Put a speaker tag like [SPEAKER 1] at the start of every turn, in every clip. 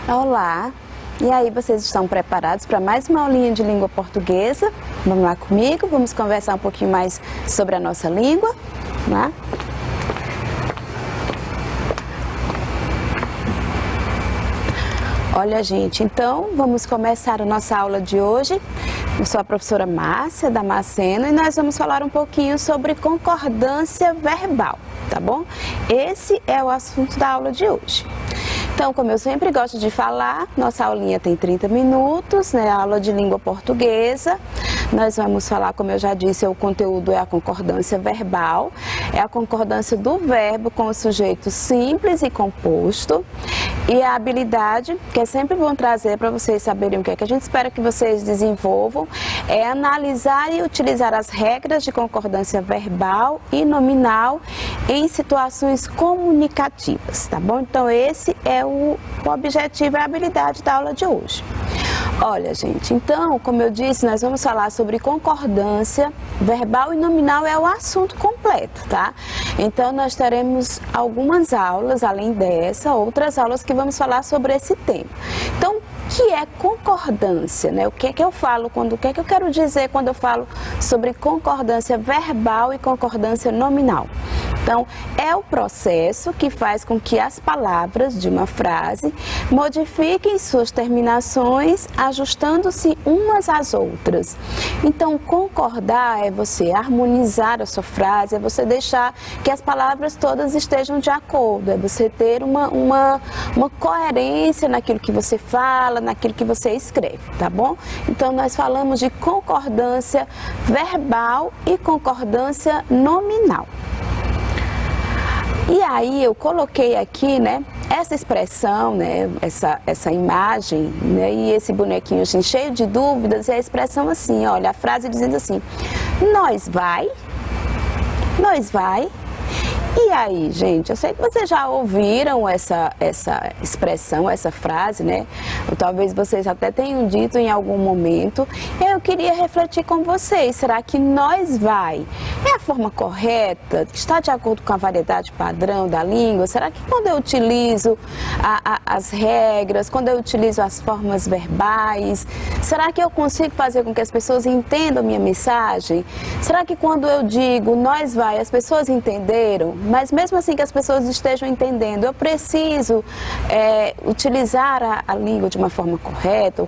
[SPEAKER 1] Olá! E aí, vocês estão preparados para mais uma aulinha de língua portuguesa? Vamos lá comigo, vamos conversar um pouquinho mais sobre a nossa língua, né? Olha, gente, então vamos começar a nossa aula de hoje. Eu sou a professora Márcia Damasceno e nós vamos falar um pouquinho sobre concordância verbal, tá bom? Esse é o assunto da aula de hoje. Então, como eu sempre gosto de falar, nossa aulinha tem 30 minutos, né? Aula de língua portuguesa. Nós vamos falar, como eu já disse, o conteúdo é a concordância verbal, é a concordância do verbo com o sujeito simples e composto. E a habilidade, que é sempre bom trazer para vocês saberem o que é que a gente espera que vocês desenvolvam, é analisar e utilizar as regras de concordância verbal e nominal em situações comunicativas, tá bom? Então, esse é o objetivo e a habilidade da aula de hoje. Olha, gente, então, como eu disse, nós vamos falar sobre concordância verbal e nominal, é o assunto completo, tá? Então, nós teremos algumas aulas, além dessa, outras aulas que vamos falar sobre esse tema. Então, o que é concordância, né? O que é que eu falo, o que é que eu quero dizer quando eu falo sobre concordância verbal e concordância nominal? Então, é o processo que faz com que as palavras de uma frase modifiquem suas terminações, ajustando-se umas às outras. Então, concordar é você harmonizar a sua frase, é você deixar que as palavras todas estejam de acordo, é você ter uma coerência naquilo que você fala, naquilo que você escreve, tá bom? Então, nós falamos de concordância verbal e concordância nominal. E aí eu coloquei aqui, né, essa expressão, né, essa imagem, né, e esse bonequinho assim, cheio de dúvidas, é a expressão assim, olha, a frase dizendo assim, nós vai. E aí, gente, eu sei que vocês já ouviram essa expressão, essa frase, né? Ou talvez vocês até tenham dito em algum momento. Eu queria refletir com vocês, será que nós vai é a forma correta? Está de acordo com a variedade padrão da língua? Será que quando eu utilizo as regras, quando eu utilizo as formas verbais, será que eu consigo fazer com que as pessoas entendam minha mensagem? Será que quando eu digo nós vai, as pessoas entenderam? Mas mesmo assim que as pessoas estejam entendendo, eu preciso utilizar a língua de uma forma correta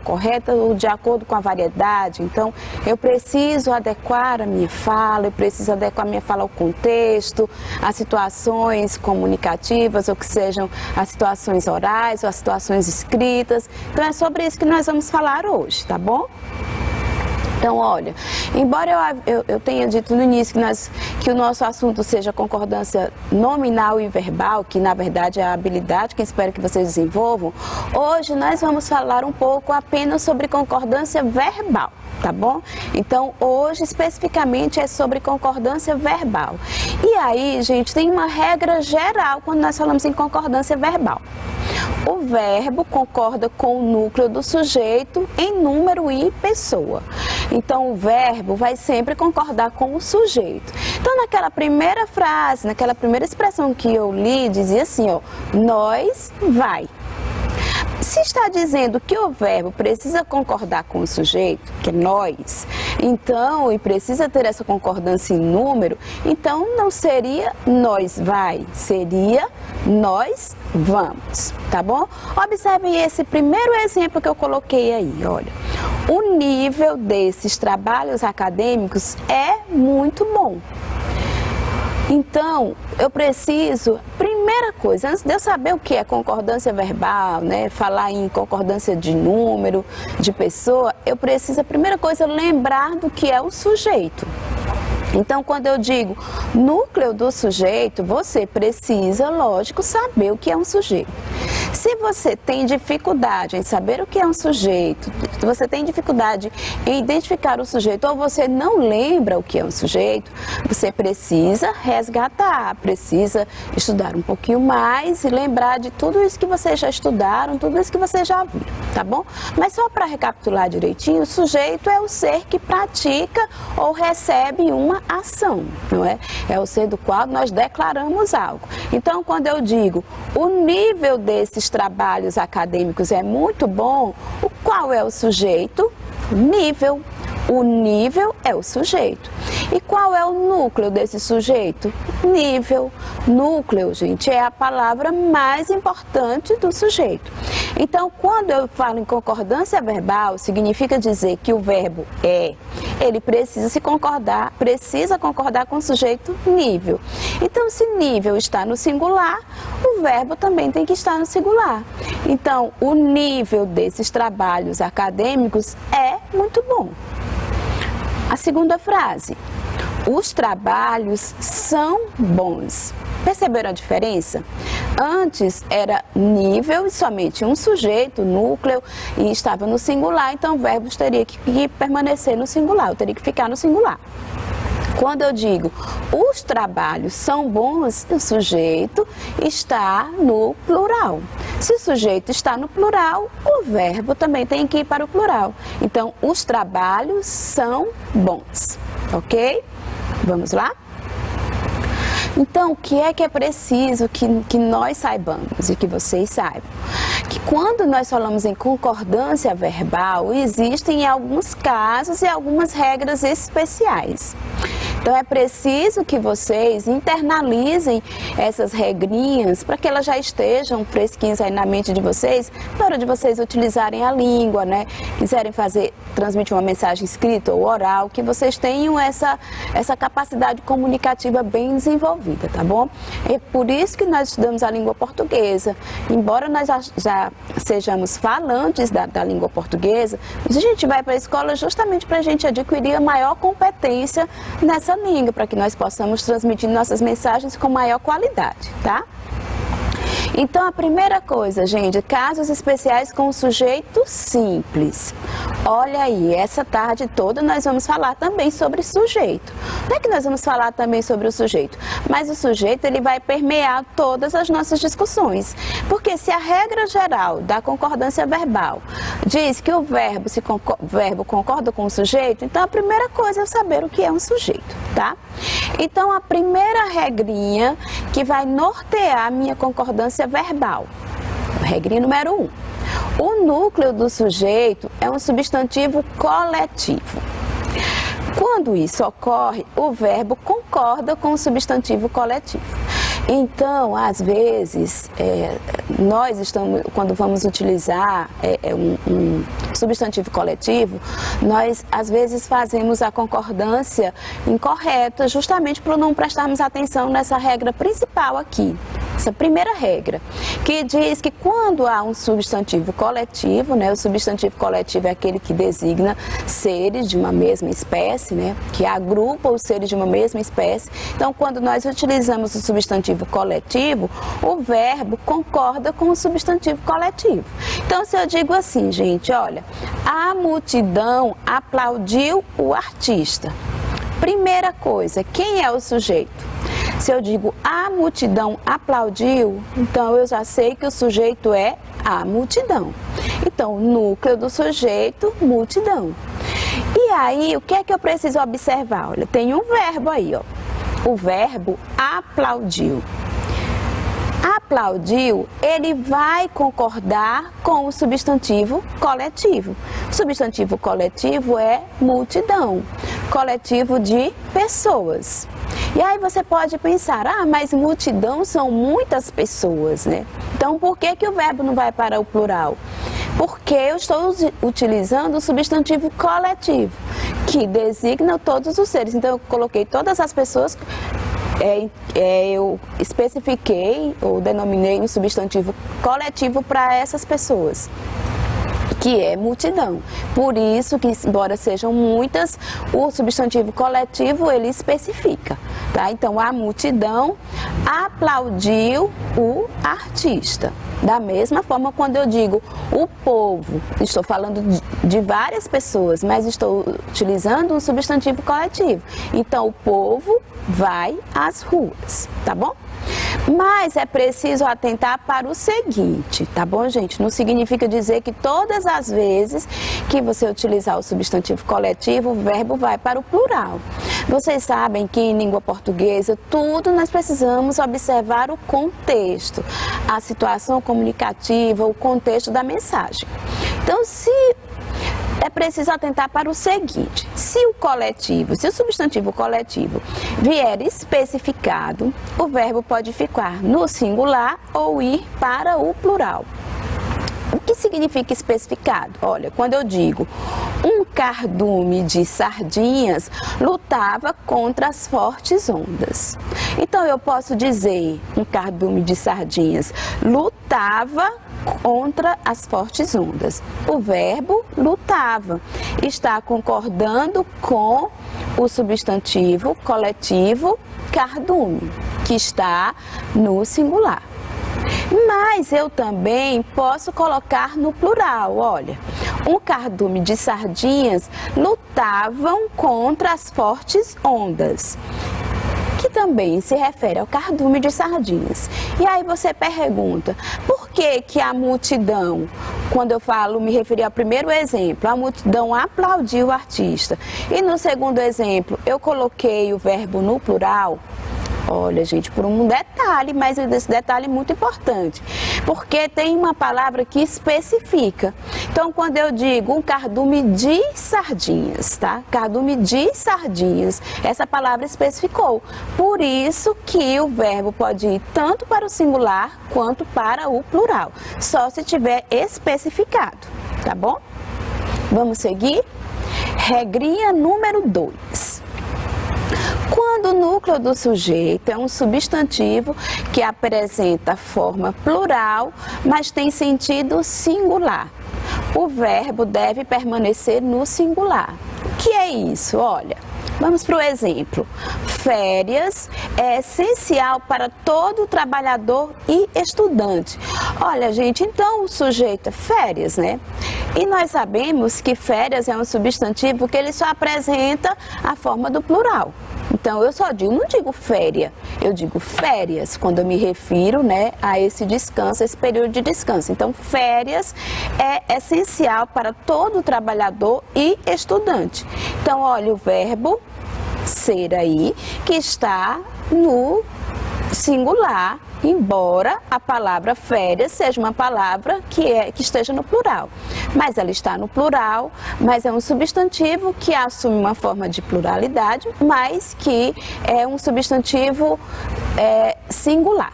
[SPEAKER 1] ou de acordo com a variedade. Então, eu preciso adequar a minha fala, eu preciso adequar a minha fala ao contexto, às situações comunicativas, ou que sejam as situações orais ou as situações escritas. Então, é sobre isso que nós vamos falar hoje, tá bom? Então, olha, embora eu tenha dito no início que o nosso assunto seja concordância nominal e verbal, que na verdade é a habilidade que eu espero que vocês desenvolvam, hoje nós vamos falar um pouco apenas sobre concordância verbal, tá bom? Então, hoje especificamente é sobre concordância verbal. E aí, gente, tem uma regra geral quando nós falamos em concordância verbal. O verbo concorda com o núcleo do sujeito em número e pessoa. Então, o verbo vai sempre concordar com o sujeito. Então, naquela primeira frase, naquela primeira expressão que eu li, dizia assim, ó, nós vai. Se está dizendo que o verbo precisa concordar com o sujeito, que é nós, então, e precisa ter essa concordância em número, então não seria nós vai, seria nós vamos, tá bom? Observem esse primeiro exemplo que eu coloquei aí, olha. O nível desses trabalhos acadêmicos é muito bom. Então, eu preciso, primeira coisa, antes de eu saber o que é concordância verbal, né, falar em concordância de número, de pessoa, eu preciso, a primeira coisa, lembrar do que é o sujeito. Então, quando eu digo núcleo do sujeito, você precisa, lógico, saber o que é um sujeito. Se você tem dificuldade em saber o que é um sujeito, Se você tem dificuldade em identificar o sujeito ou você não lembra o que é um sujeito, você precisa resgatar, precisa estudar um pouquinho mais e lembrar de tudo isso que vocês já estudaram, tudo isso que vocês já viram, tá bom? Mas só para recapitular direitinho, o sujeito é o ser que pratica ou recebe uma ação, não é? É o ser do qual nós declaramos algo. Então, quando eu digo o nível desses trabalhos acadêmicos é muito bom, qual é o sujeito? Nível. O nível é o sujeito. E qual é o núcleo desse sujeito? Nível. Núcleo, gente, é a palavra mais importante do sujeito. Então, quando eu falo em concordância verbal, significa dizer que o verbo é, ele precisa concordar com o sujeito nível. Então, se nível está no singular, o verbo também tem que estar no singular. Então, o nível desses trabalhos acadêmicos é muito bom. A segunda frase, os trabalhos são bons. Perceberam a diferença? Antes era nível e somente um sujeito, núcleo, e estava no singular, então o verbo teria que permanecer no singular, eu teria que ficar no singular. Quando eu digo os trabalhos são bons, o sujeito está no plural. Se o sujeito está no plural, o verbo também tem que ir para o plural. Então, os trabalhos são bons, ok? Vamos lá? Então, o que é preciso que nós saibamos e que vocês saibam? Que quando nós falamos em concordância verbal, existem alguns casos e algumas regras especiais. Então, é preciso que vocês internalizem essas regrinhas para que elas já estejam fresquinhas aí na mente de vocês, na hora de vocês utilizarem a língua, né? Quiserem transmitir uma mensagem escrita ou oral, que vocês tenham essa capacidade comunicativa bem desenvolvida, tá bom? É por isso que nós estudamos a língua portuguesa. Embora nós já sejamos falantes da língua portuguesa, a gente vai para a escola justamente para a gente adquirir a maior competência nessa língua, para que nós possamos transmitir nossas mensagens com maior qualidade, tá? Então, a primeira coisa, gente, casos especiais com o sujeito simples. Olha aí, essa tarde toda nós vamos falar também sobre sujeito. Não é que nós vamos falar também sobre o sujeito, mas o sujeito ele vai permear todas as nossas discussões. Porque se a regra geral da concordância verbal diz que o verbo concorda com o sujeito, então a primeira coisa é saber o que é um sujeito, tá? Então, a primeira regrinha que vai nortear a minha concordância verbal, regrinha número 1. O núcleo do sujeito é um substantivo coletivo. Quando isso ocorre, o verbo concorda com o substantivo coletivo. Então, às vezes, quando vamos utilizar um substantivo coletivo, nós, às vezes, fazemos a concordância incorreta, justamente por não prestarmos atenção nessa regra principal aqui. Essa primeira regra, que diz que quando há um substantivo coletivo, né, o substantivo coletivo é aquele que designa seres de uma mesma espécie, né, que agrupa os seres de uma mesma espécie. Então, quando nós utilizamos o substantivo coletivo, o verbo concorda com o substantivo coletivo. Então, se eu digo assim, gente, olha, a multidão aplaudiu o artista. Primeira coisa, quem é o sujeito? Se eu digo a multidão aplaudiu, então eu já sei que o sujeito é a multidão. Então, o núcleo do sujeito, multidão. E aí, o que é que eu preciso observar? Olha, tem um verbo aí, ó. O verbo aplaudiu. Aplaudiu, ele vai concordar com o substantivo coletivo. O substantivo coletivo é multidão, coletivo de pessoas. E aí você pode pensar, mas multidão são muitas pessoas, né? Então, por que o verbo não vai para o plural? Porque eu estou utilizando o substantivo coletivo, que designa todos os seres. Então, eu coloquei todas as pessoas, eu especifiquei ou denominei um substantivo coletivo para essas pessoas, que é multidão. Por isso que, embora sejam muitas, o substantivo coletivo ele especifica, Tá? Então, a multidão aplaudiu o artista. Da mesma forma, quando eu digo o povo, estou falando de várias pessoas, mas estou utilizando um substantivo coletivo. Então, o povo vai às ruas, tá bom? Mas é preciso atentar para o seguinte, tá bom, gente? Não significa dizer que todas as vezes que você utilizar o substantivo coletivo, o verbo vai para o plural. Vocês sabem que em língua portuguesa, tudo nós precisamos observar o contexto, a situação comunicativa, o contexto da mensagem. Então, é preciso atentar para o seguinte: se o substantivo coletivo vier especificado, o verbo pode ficar no singular ou ir para o plural. O que significa especificado? Olha, quando eu digo um cardume de sardinhas lutava contra as fortes ondas. Então eu posso dizer um cardume de sardinhas lutava contra as fortes ondas. O verbo lutava está concordando com o substantivo coletivo cardume, que está no singular. Mas eu também posso colocar no plural, olha, um cardume de sardinhas lutavam contra as fortes ondas, que também se refere ao cardume de sardinhas. E aí você pergunta, por que a multidão, quando eu falo, me referi ao primeiro exemplo, a multidão aplaudiu o artista, e no segundo exemplo eu coloquei o verbo no plural? Olha, gente, por um detalhe, mas esse detalhe é muito importante, porque tem uma palavra que especifica. Então, quando eu digo um cardume de sardinhas, tá? Cardume de sardinhas, essa palavra especificou. Por isso que o verbo pode ir tanto para o singular quanto para o plural, só se tiver especificado, tá bom? Vamos seguir? Regrinha número 2. Quando o núcleo do sujeito é um substantivo que apresenta forma plural, mas tem sentido singular, o verbo deve permanecer no singular. O que é isso? Olha, vamos para o exemplo. Férias é essencial para todo trabalhador e estudante. Olha, gente, então o sujeito é férias, né? E nós sabemos que férias é um substantivo que ele só apresenta a forma do plural. Então, eu não digo féria, eu digo férias, quando eu me refiro, né, a esse descanso, esse período de descanso. Então, férias é essencial para todo trabalhador e estudante. Então, olha o verbo ser aí, que está no singular, embora a palavra férias seja uma palavra que esteja no plural. Mas ela está no plural, mas é um substantivo que assume uma forma de pluralidade, mas que é um substantivo singular,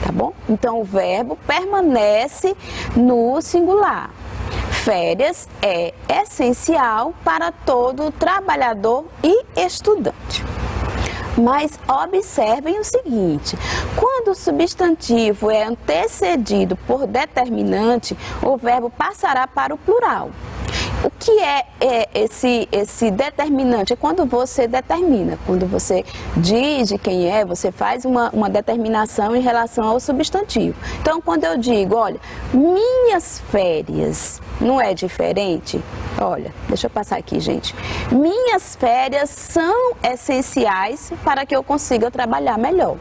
[SPEAKER 1] tá bom? Então o verbo permanece no singular. Férias é essencial para todo trabalhador e estudante. Mas observem o seguinte, quando o substantivo é antecedido por determinante, o verbo passará para o plural. O que é esse determinante? É quando você determina, quando você diz de quem é, você faz uma determinação em relação ao substantivo. Então, quando eu digo, olha, minhas férias, não é diferente? Olha, deixa eu passar aqui, gente. Minhas férias são essenciais para que eu consiga trabalhar melhor.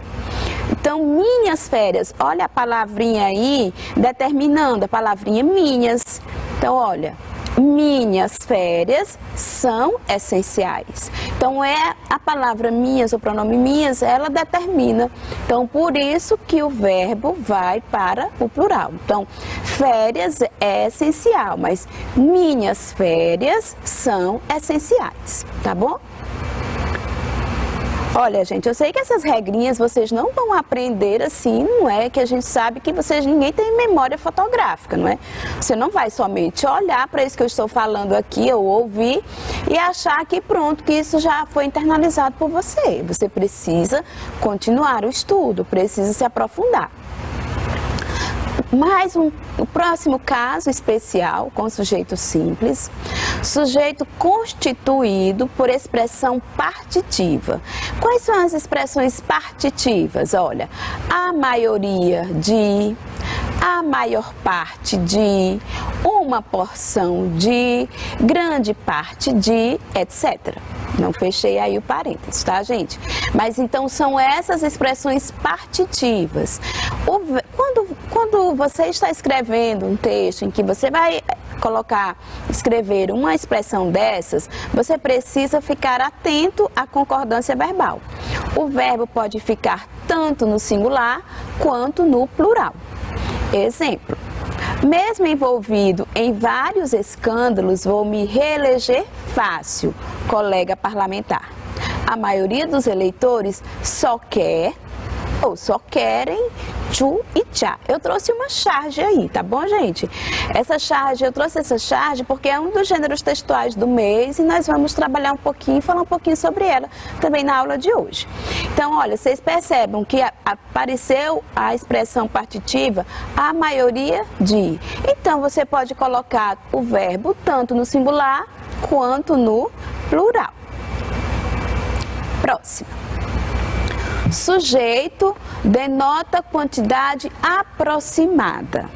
[SPEAKER 1] Então, minhas férias, olha a palavrinha aí, determinando a palavrinha minhas. Então, olha, minhas férias são essenciais. Então, a palavra minhas, o pronome minhas, ela determina. Então, por isso que o verbo vai para o plural. Então, férias é essencial, mas minhas férias são essenciais, tá bom? Olha, gente, eu sei que essas regrinhas vocês não vão aprender assim, não é? Que a gente sabe que ninguém tem memória fotográfica, não é? Você não vai somente olhar para isso que eu estou falando aqui, ou ouvir, e achar que pronto, que isso já foi internalizado por você. Você precisa continuar o estudo, precisa se aprofundar. O próximo caso especial com sujeito simples. Sujeito constituído por expressão partitiva. Quais são as expressões partitivas? Olha, a maioria de, a maior parte de, uma porção de, grande parte de, etc. Não fechei aí o parênteses, tá, gente? Mas então são essas expressões partitivas. Quando você está escrevendo um texto em que você vai escrever uma expressão dessas, você precisa ficar atento à concordância verbal. O verbo pode ficar tanto no singular quanto no plural. Exemplo: mesmo envolvido em vários escândalos, vou me reeleger fácil, colega parlamentar. A maioria dos eleitores só quer ou só querem tchu e tchá. Eu trouxe uma charge aí, tá bom, gente? Eu trouxe essa charge porque é um dos gêneros textuais do mês e nós vamos trabalhar um pouquinho, falar um pouquinho sobre ela também na aula de hoje. Então, olha, vocês percebem que apareceu a expressão partitiva, a maioria de. Então, você pode colocar o verbo tanto no singular quanto no plural. Próximo. Sujeito denota quantidade aproximada.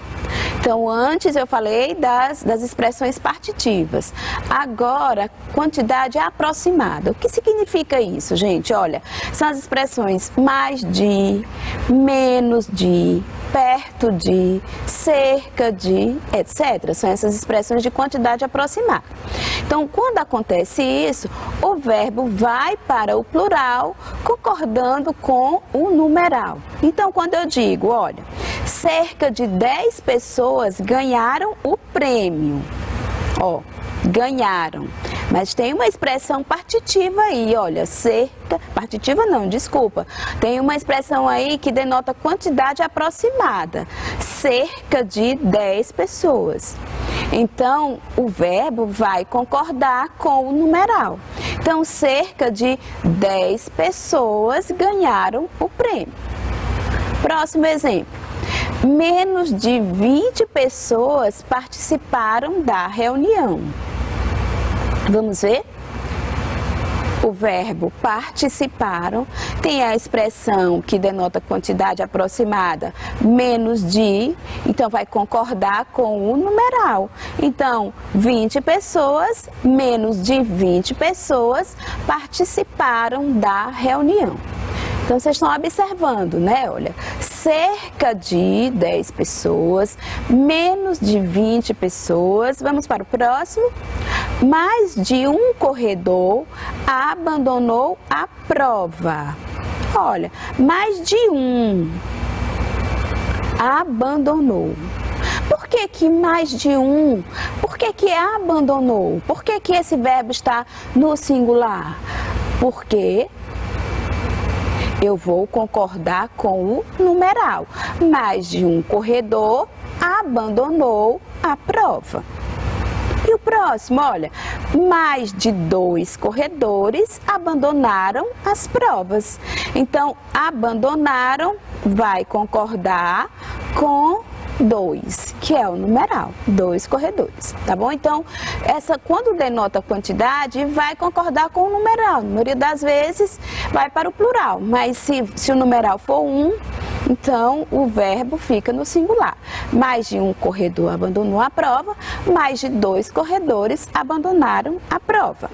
[SPEAKER 1] Então, antes eu falei das expressões partitivas. Agora, quantidade aproximada. O que significa isso, gente? Olha, são as expressões mais de, menos de, perto de, cerca de, etc. São essas expressões de quantidade aproximada. Então, quando acontece isso, o verbo vai para o plural, concordando com o numeral. Então, quando eu digo, olha, cerca de 10 pessoas ganharam o prêmio. Ó, ganharam. Mas tem uma expressão partitiva aí, olha, cerca, partitiva não, desculpa. Tem uma expressão aí que denota quantidade aproximada, cerca de 10 pessoas. Então, o verbo vai concordar com o numeral. Então, cerca de 10 pessoas ganharam o prêmio. Próximo exemplo. Menos de 20 pessoas participaram da reunião. Vamos ver? O verbo participaram tem a expressão que denota quantidade aproximada, menos de, então vai concordar com o numeral. Então, 20 pessoas, menos de 20 pessoas participaram da reunião. Então, vocês estão observando, né? Olha, cerca de 10 pessoas, menos de 20 pessoas. Vamos para o próximo. Mais de um corredor abandonou a prova. Olha, mais de um abandonou. Por que mais de um? Por que abandonou? Por que esse verbo está no singular? Porque eu vou concordar com o numeral. Mais de um corredor abandonou a prova. E o próximo, olha, mais de 2 corredores abandonaram as provas. Então, abandonaram vai concordar com 2, que é o numeral, 2 corredores, tá bom? Então, quando denota quantidade, vai concordar com o numeral. Na maioria das vezes, vai para o plural, mas se o numeral for 1, então o verbo fica no singular. Mais de um corredor abandonou a prova, mais de 2 corredores abandonaram a prova.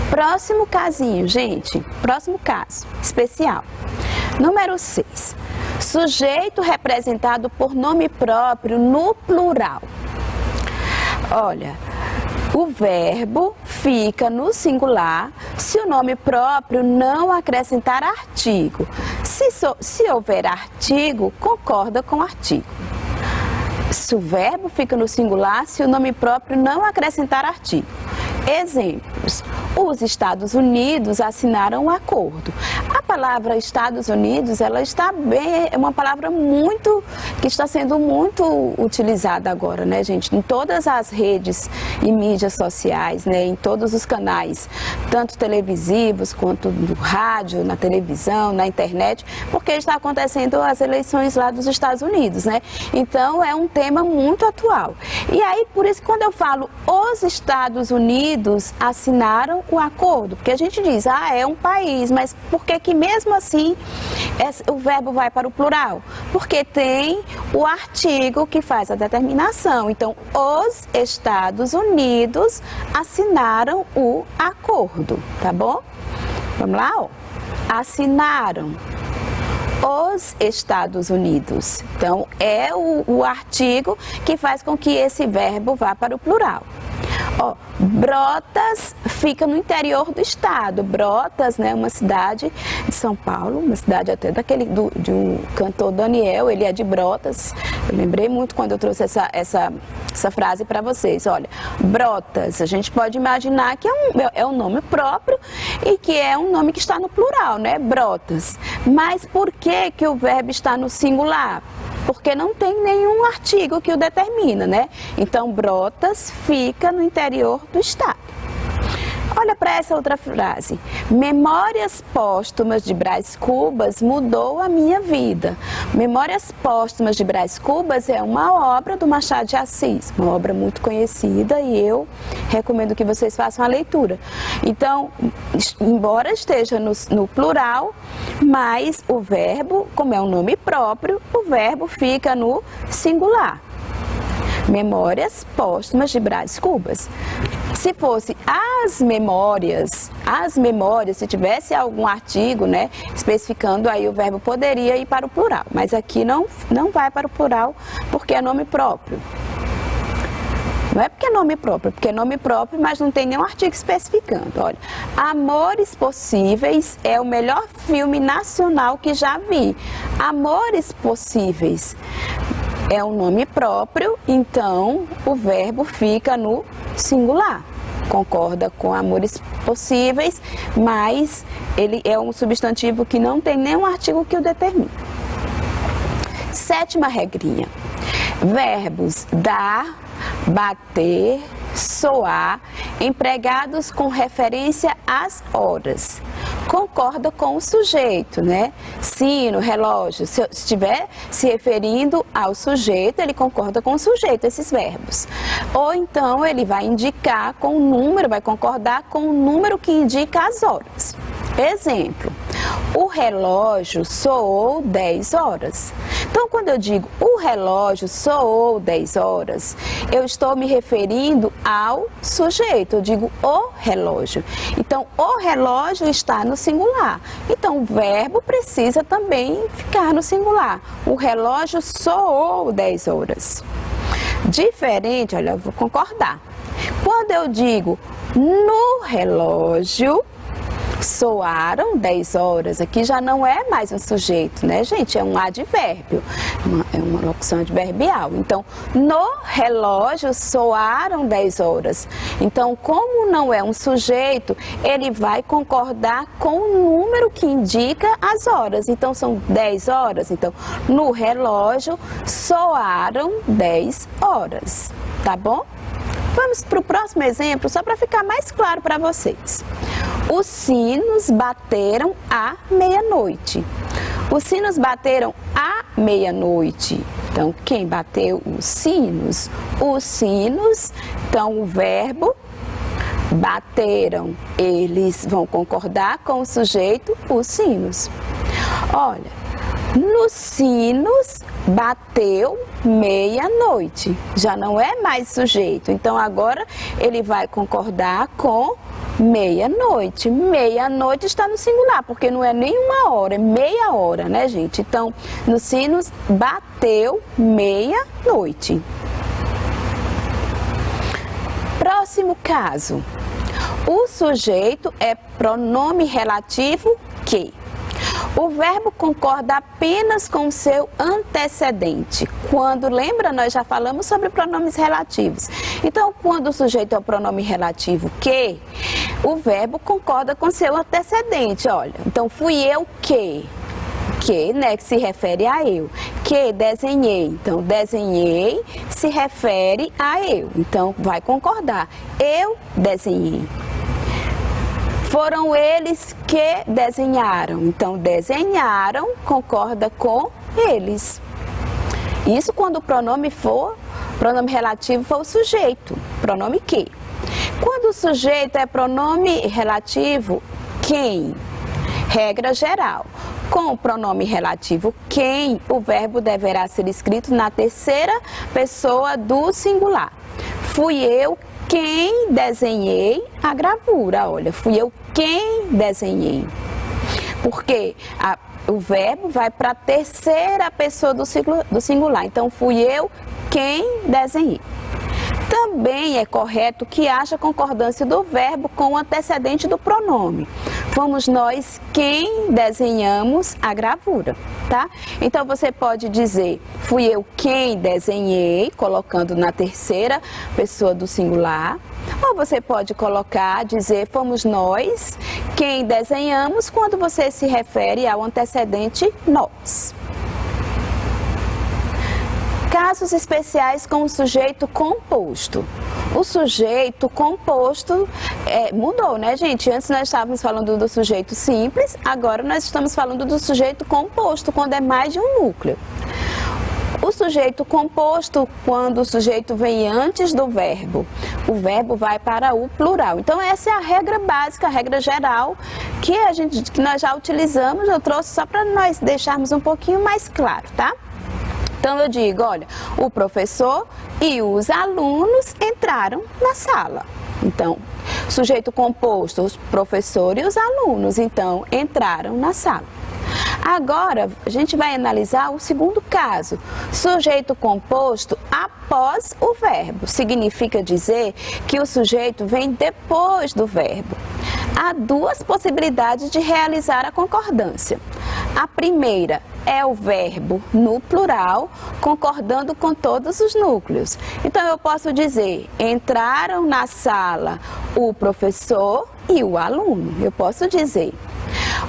[SPEAKER 1] Próximo casinho, gente, próximo caso especial. Número 6. Sujeito representado por nome próprio no plural. Olha, o verbo fica no singular se o nome próprio não acrescentar artigo. Se houver artigo, concorda com o artigo. Se o verbo fica no singular se o nome próprio não acrescentar artigo. Exemplos. Os Estados Unidos assinaram um acordo. A palavra Estados Unidos, ela está bem, é uma palavra muito que está sendo muito utilizada agora, né, gente? Em todas as redes e mídias sociais, né? Em todos os canais, tanto televisivos quanto no rádio, na televisão, na internet, porque está acontecendo as eleições lá dos Estados Unidos, né? Então é um tema muito atual. E aí, por isso, quando eu falo os Estados Unidos assinaram o acordo, porque a gente diz, é um país, mas por que que mesmo assim o verbo vai para o plural? Porque tem o artigo que faz a determinação. Então, os Estados Unidos assinaram o acordo, tá bom? Vamos lá, ó. Assinaram os Estados Unidos. Então, é o artigo que faz com que esse verbo vá para o plural. Ó, Brotas fica no interior do estado. Brotas, né, uma cidade de São Paulo, uma cidade até de um cantor Daniel, ele é de Brotas. Eu lembrei muito quando eu trouxe essa frase para vocês. Olha, Brotas, a gente pode imaginar que é um nome próprio e que é um nome que está no plural, né? Brotas. Mas por que o verbo está no singular? Porque não tem nenhum artigo que o determina, né? Então, Brotas fica no interior do estado. Olha para essa outra frase. Memórias Póstumas de Brás Cubas mudou a minha vida. Memórias Póstumas de Brás Cubas é uma obra do Machado de Assis, uma obra muito conhecida e eu recomendo que vocês façam a leitura. Então, embora esteja no plural, mas o verbo, como é um nome próprio, o verbo fica no singular. Memórias Póstumas de Brás Cubas. Se fosse as memórias, se tivesse algum artigo, né, especificando, aí o verbo poderia ir para o plural. Mas aqui não vai para o plural porque é nome próprio. Não é porque é nome próprio, porque é nome próprio, mas não tem nenhum artigo especificando. Olha, Amores Possíveis é o melhor filme nacional que já vi. Amores Possíveis é um nome próprio, então o verbo fica no singular. Concorda com Amores Possíveis, mas ele é um substantivo que não tem nenhum artigo que o determine. Sétima regrinha. Verbos dar, bater, soar, empregados com referência às horas. Concorda com o sujeito, né? Sino, relógio, se estiver se referindo ao sujeito, ele concorda com o sujeito, esses verbos. Ou então ele vai indicar com o número, vai concordar com o número que indica as horas. Exemplo, o relógio soou 10 horas. Então, quando eu digo o relógio soou 10 horas, eu estou me referindo ao sujeito, eu digo o relógio. Então, o relógio está no singular. Então, o verbo precisa também ficar no singular. O relógio soou 10 horas. Diferente, olha, eu vou concordar. Quando eu digo no relógio soaram 10 horas, aqui já não é mais um sujeito, né, gente? É um advérbio, é uma locução adverbial. Então, no relógio soaram 10 horas. Então, como não é um sujeito, ele vai concordar com o número que indica as horas. Então, são 10 horas. Então, no relógio soaram 10 horas, tá bom? Vamos para o próximo exemplo, só para ficar mais claro para vocês. Os sinos bateram à meia-noite. Os sinos bateram à meia-noite. Então, quem bateu os sinos? Os sinos, então o verbo bateram, eles vão concordar com o sujeito, os sinos. Olha, nos sinos bateu meia-noite, já não é mais sujeito, então agora ele vai concordar com meia-noite. Meia-noite está no singular, porque não é nem uma hora, é meia hora, né, gente? Então, nos sinos bateu meia-noite. Próximo caso. O sujeito é pronome relativo que. O verbo concorda apenas com o seu antecedente. Quando, lembra, nós já falamos sobre pronomes relativos. Então, quando o sujeito é o pronome relativo que, o verbo concorda com seu antecedente. Olha, então fui eu que. que, né, que se refere a eu. Que desenhei, então desenhei se refere a eu, então vai concordar. Eu desenhei. Foram eles que desenharam, então desenharam concorda com eles. Isso quando o pronome relativo for o sujeito, pronome que. Quando o sujeito é pronome relativo, quem? Regra geral. Com o pronome relativo quem, o verbo deverá ser escrito na terceira pessoa do singular. Fui eu quem desenhei a gravura. Olha, fui eu quem desenhei. Porque o verbo vai para a terceira pessoa do singular. Então, fui eu quem desenhei. Também é correto que haja concordância do verbo com o antecedente do pronome. Fomos nós quem desenhamos a gravura, tá? Então você pode dizer, fui eu quem desenhei, colocando na terceira pessoa do singular. Ou você pode dizer, fomos nós quem desenhamos, quando você se refere ao antecedente nós. Casos especiais com o sujeito composto. O sujeito composto mudou, né, gente? Antes nós estávamos falando do sujeito simples, agora nós estamos falando do sujeito composto, quando é mais de um núcleo. O sujeito composto, quando o sujeito vem antes do verbo, o verbo vai para o plural. Então essa é a regra básica, a regra geral que nós já utilizamos, eu trouxe só para nós deixarmos um pouquinho mais claro, tá? Então eu digo, olha, o professor e os alunos entraram na sala. Então, sujeito composto, o professor e os alunos, então, entraram na sala. Agora, a gente vai analisar o segundo caso. Sujeito composto após o verbo. Significa dizer que o sujeito vem depois do verbo. Há duas possibilidades de realizar a concordância. A primeira é o verbo no plural, concordando com todos os núcleos. Então, eu posso dizer, entraram na sala o professor e o aluno. Eu posso dizer.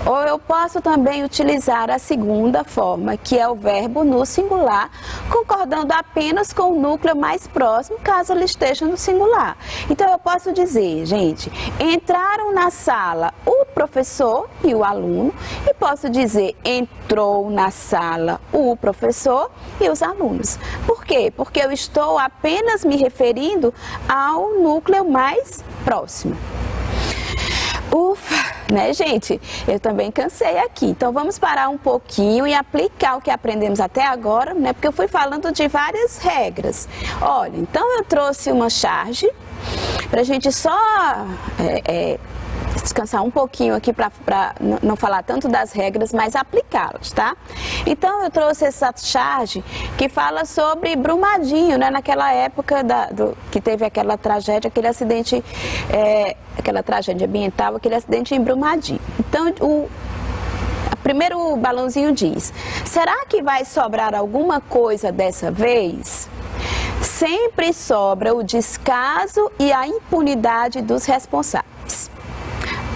[SPEAKER 1] Ou eu posso também utilizar a segunda forma, que é o verbo no singular, concordando apenas com o núcleo mais próximo, caso ele esteja no singular. Então, eu posso dizer, gente, entraram na sala o professor e o aluno, e posso dizer, entrou na sala o professor e os alunos. Por quê? Porque eu estou apenas me referindo ao núcleo mais próximo. Ufa, né, gente? Eu também cansei aqui. Então, vamos parar um pouquinho e aplicar o que aprendemos até agora, né? Porque eu fui falando de várias regras. Olha, então eu trouxe uma charge para a gente só descansar um pouquinho aqui para não falar tanto das regras, mas aplicá-las, tá? Então, eu trouxe essa charge que fala sobre Brumadinho, né? Naquela época que teve aquela tragédia, aquele acidente, aquela tragédia ambiental, aquele acidente em Brumadinho. Então, o primeiro balãozinho diz, será que vai sobrar alguma coisa dessa vez? Sempre sobra o descaso e a impunidade dos responsáveis.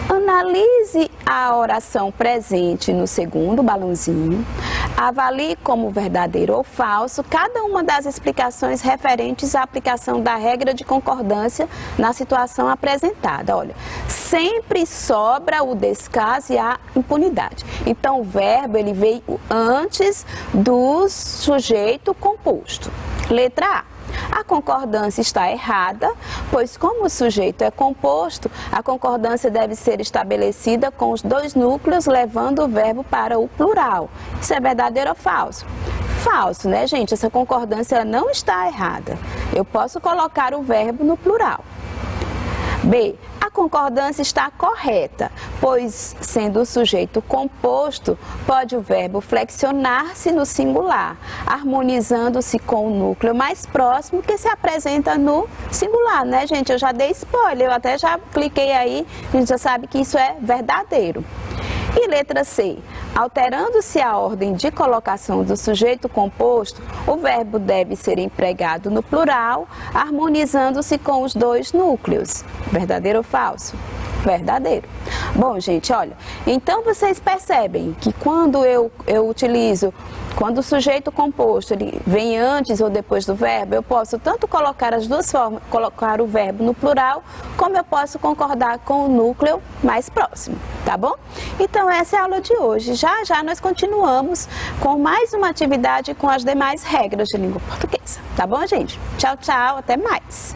[SPEAKER 1] Analise a oração presente no segundo balãozinho, avalie como verdadeiro ou falso cada uma das explicações referentes à aplicação da regra de concordância na situação apresentada. Olha, sempre sobra o descaso e a impunidade. Então, o verbo ele veio antes do sujeito composto. Letra A. A concordância está errada, pois como o sujeito é composto, a concordância deve ser estabelecida com os dois núcleos, levando o verbo para o plural. Isso é verdadeiro ou falso? Falso, né, gente? Essa concordância não está errada. Eu posso colocar o verbo no plural. B. A concordância está correta, pois, sendo o sujeito composto, pode o verbo flexionar-se no singular, harmonizando-se com o núcleo mais próximo que se apresenta no singular, né, gente? Eu já dei spoiler, eu até já cliquei aí, a gente já sabe que isso é verdadeiro. E letra C. Alterando-se a ordem de colocação do sujeito composto, o verbo deve ser empregado no plural, harmonizando-se com os dois núcleos. Verdadeiro ou falso? verdadeiro. Bom, gente, olha, então vocês percebem que quando eu utilizo, quando o sujeito composto ele vem antes ou depois do verbo, eu posso tanto colocar as duas formas, colocar o verbo no plural, como eu posso concordar com o núcleo mais próximo, tá bom? Então essa é a aula de hoje. Já já nós continuamos com mais uma atividade com as demais regras de língua portuguesa, tá bom, gente? Tchau, tchau, até mais!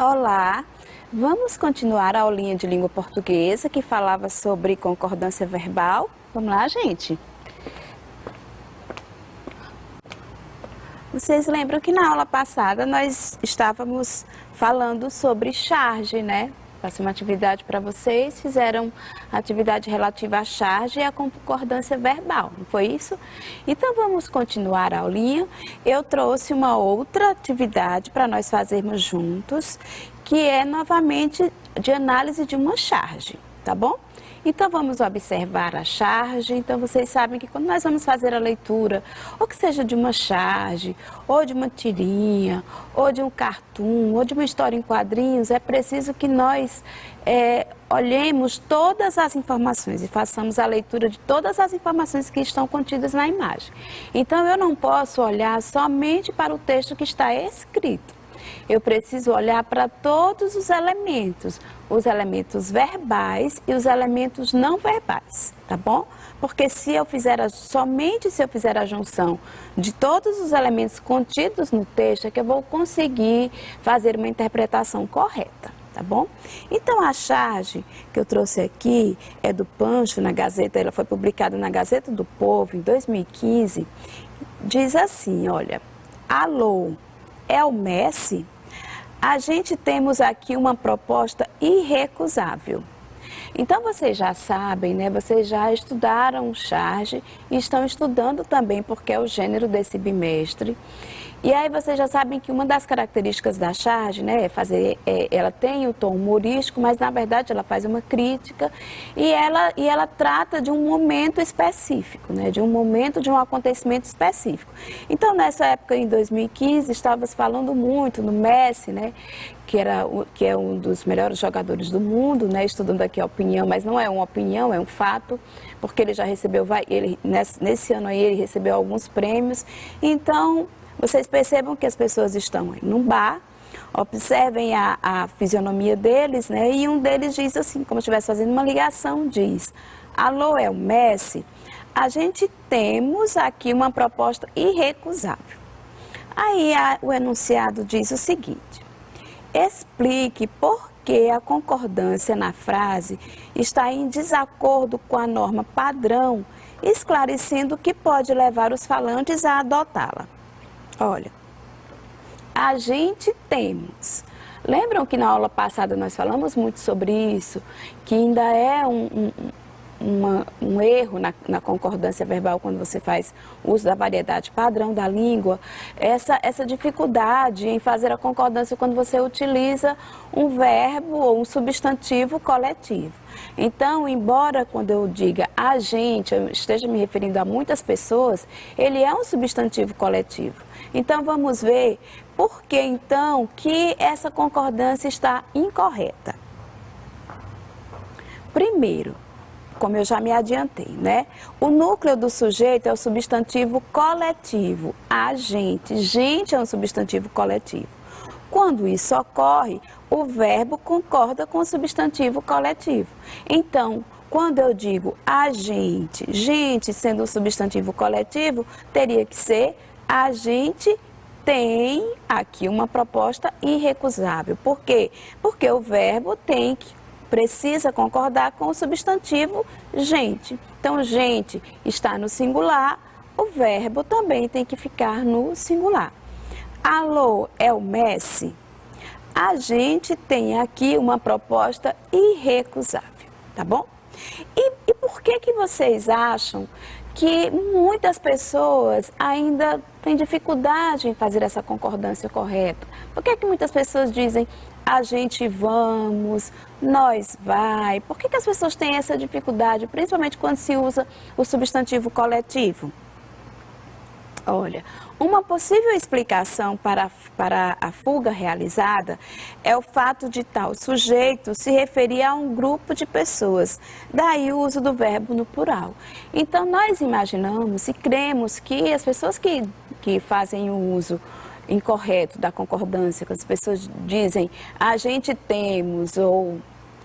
[SPEAKER 1] Olá, vamos continuar a aulinha de língua portuguesa que falava sobre concordância verbal. Vamos lá, gente? Vocês lembram que na aula passada nós estávamos falando sobre charge, né? Passei uma atividade para vocês, fizeram a atividade relativa à charge e à concordância verbal, não foi isso? Então vamos continuar a aulinha. Eu trouxe uma outra atividade para nós fazermos juntos, que é novamente de análise de uma charge, tá bom? Então vamos observar a charge. Então vocês sabem que quando nós vamos fazer a leitura, ou que seja de uma charge, ou de uma tirinha, ou de um cartoon, ou de uma história em quadrinhos, é preciso que nós olhemos todas as informações e façamos a leitura de todas as informações que estão contidas na imagem. Então eu não posso olhar somente para o texto que está escrito. Eu preciso olhar para todos os elementos verbais e os elementos não verbais, tá bom? Porque se eu fizer somente se eu fizer a junção de todos os elementos contidos no texto, é que eu vou conseguir fazer uma interpretação correta, tá bom? Então a charge que eu trouxe aqui é do Pancho na Gazeta, ela foi publicada na Gazeta do Povo em 2015, diz assim, olha, alô, é o Messi? A gente temos aqui uma proposta irrecusável. Então vocês já sabem, né? Vocês já estudaram charge e estão estudando também porque é o gênero desse bimestre. E aí vocês já sabem que uma das características da charge, né, ela tem o tom humorístico, mas na verdade ela faz uma crítica e ela trata de um momento específico, né, de um momento, de um acontecimento específico. Então nessa época, em 2015, estávamos falando muito no Messi, né, que é um dos melhores jogadores do mundo, né, estudando aqui a opinião, mas não é uma opinião, é um fato, porque ele já recebeu, nesse ano aí ele recebeu alguns prêmios. Então vocês percebam que as pessoas estão aí num bar, observem a fisionomia deles, né? E um deles diz assim, como se estivesse fazendo uma ligação, diz: alô, é o Messi? A gente temos aqui uma proposta irrecusável. Aí o enunciado diz o seguinte: explique por que a concordância na frase está em desacordo com a norma padrão, esclarecendo o que pode levar os falantes a adotá-la. Olha, a gente temos. Lembram que na aula passada nós falamos muito sobre isso? Que ainda é um erro na concordância verbal quando você faz uso da variedade padrão da língua. Essa dificuldade em fazer a concordância quando você utiliza um verbo ou um substantivo coletivo. Então, embora quando eu diga a gente, eu esteja me referindo a muitas pessoas, ele é um substantivo coletivo. Então, vamos ver por que então que essa concordância está incorreta. Primeiro, como eu já me adiantei, né? O núcleo do sujeito é o substantivo coletivo, a gente. Gente é um substantivo coletivo. Quando isso ocorre, o verbo concorda com o substantivo coletivo. Então, quando eu digo a gente sendo um substantivo coletivo, teria que ser a gente tem aqui uma proposta irrecusável. Por quê? Porque o verbo precisa concordar com o substantivo gente. Então, gente está no singular, o verbo também tem que ficar no singular. Alô, é o Messi? a gente tem aqui uma proposta irrecusável, tá bom? E por que vocês acham que muitas pessoas ainda têm dificuldade em fazer essa concordância correta? Por que muitas pessoas dizem a gente vamos, nós vai? Por que as pessoas têm essa dificuldade, principalmente quando se usa o substantivo coletivo? Olha, uma possível explicação para a fuga realizada é o fato de tal sujeito se referir a um grupo de pessoas, daí o uso do verbo no plural. Então, nós imaginamos e cremos que as pessoas que fazem o uso incorreto da concordância, quando as pessoas dizem a gente temos ou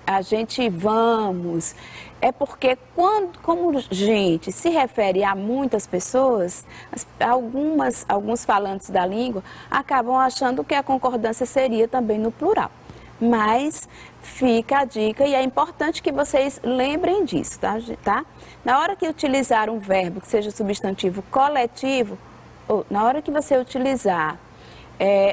[SPEAKER 1] a gente vamos, é porque como gente se refere a muitas pessoas, alguns falantes da língua acabam achando que a concordância seria também no plural. Mas fica a dica e é importante que vocês lembrem disso, tá? Na hora que utilizar um verbo que seja substantivo coletivo, ou na hora que você utilizar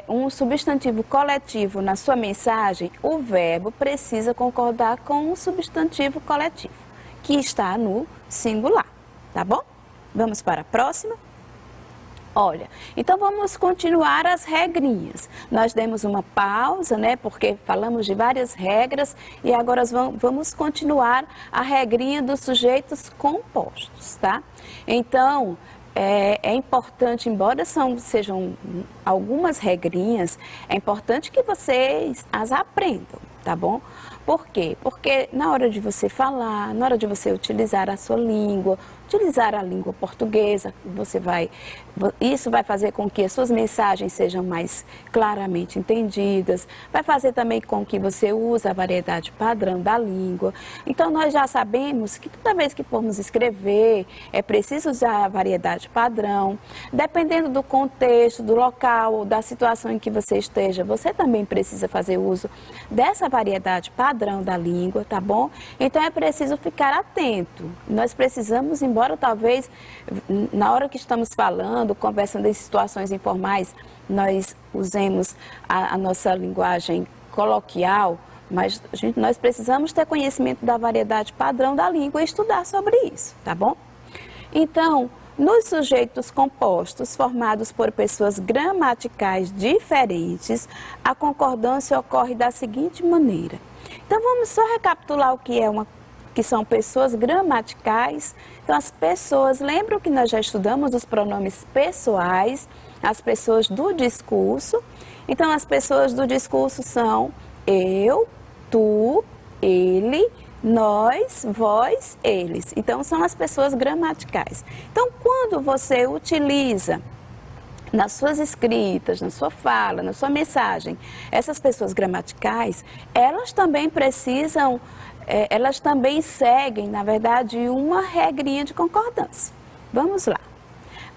[SPEAKER 1] um substantivo coletivo na sua mensagem, o verbo precisa concordar com o substantivo coletivo, que está no singular, tá bom? Vamos para a próxima? Olha, então vamos continuar as regrinhas. Nós demos uma pausa, né, porque falamos de várias regras e agora vamos continuar a regrinha dos sujeitos compostos, tá? Então, é importante, embora sejam algumas regrinhas, é importante que vocês as aprendam, tá bom? Por quê? Porque na hora de você falar, na hora de você utilizar a sua língua, utilizar a língua portuguesa, isso vai fazer com que as suas mensagens sejam mais claramente entendidas, vai fazer também com que você use a variedade padrão da língua. Então, nós já sabemos que toda vez que formos escrever, é preciso usar a variedade padrão. Dependendo do contexto, do local, da situação em que você esteja, você também precisa fazer uso dessa variedade padrão da língua, tá bom? Então, é preciso ficar atento. Nós precisamos, embora talvez na hora que estamos falando, conversando em situações informais, nós usemos a nossa linguagem coloquial, mas nós precisamos ter conhecimento da variedade padrão da língua e estudar sobre isso, tá bom? Então, nos sujeitos compostos formados por pessoas gramaticais diferentes, a concordância ocorre da seguinte maneira. Então, vamos só recapitular o que são pessoas gramaticais. Então, as pessoas, lembram que nós já estudamos os pronomes pessoais, as pessoas do discurso. Então, as pessoas do discurso são eu, tu, ele, nós, vós, eles. Então, são as pessoas gramaticais. Então, quando você utiliza nas suas escritas, na sua fala, na sua mensagem, essas pessoas gramaticais, elas também precisam, elas também seguem, na verdade, uma regrinha de concordância. Vamos lá.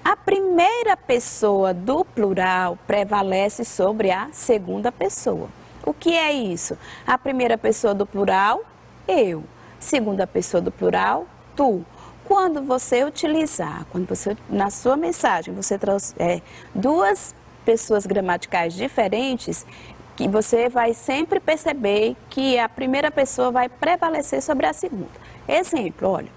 [SPEAKER 1] A primeira pessoa do plural prevalece sobre a segunda pessoa. O que é isso? A primeira pessoa do plural, eu. Segunda pessoa do plural, tu. Quando você utilizar, na sua mensagem, você trouxer duas pessoas gramaticais diferentes, que você vai sempre perceber que a primeira pessoa vai prevalecer sobre a segunda. Exemplo, olha,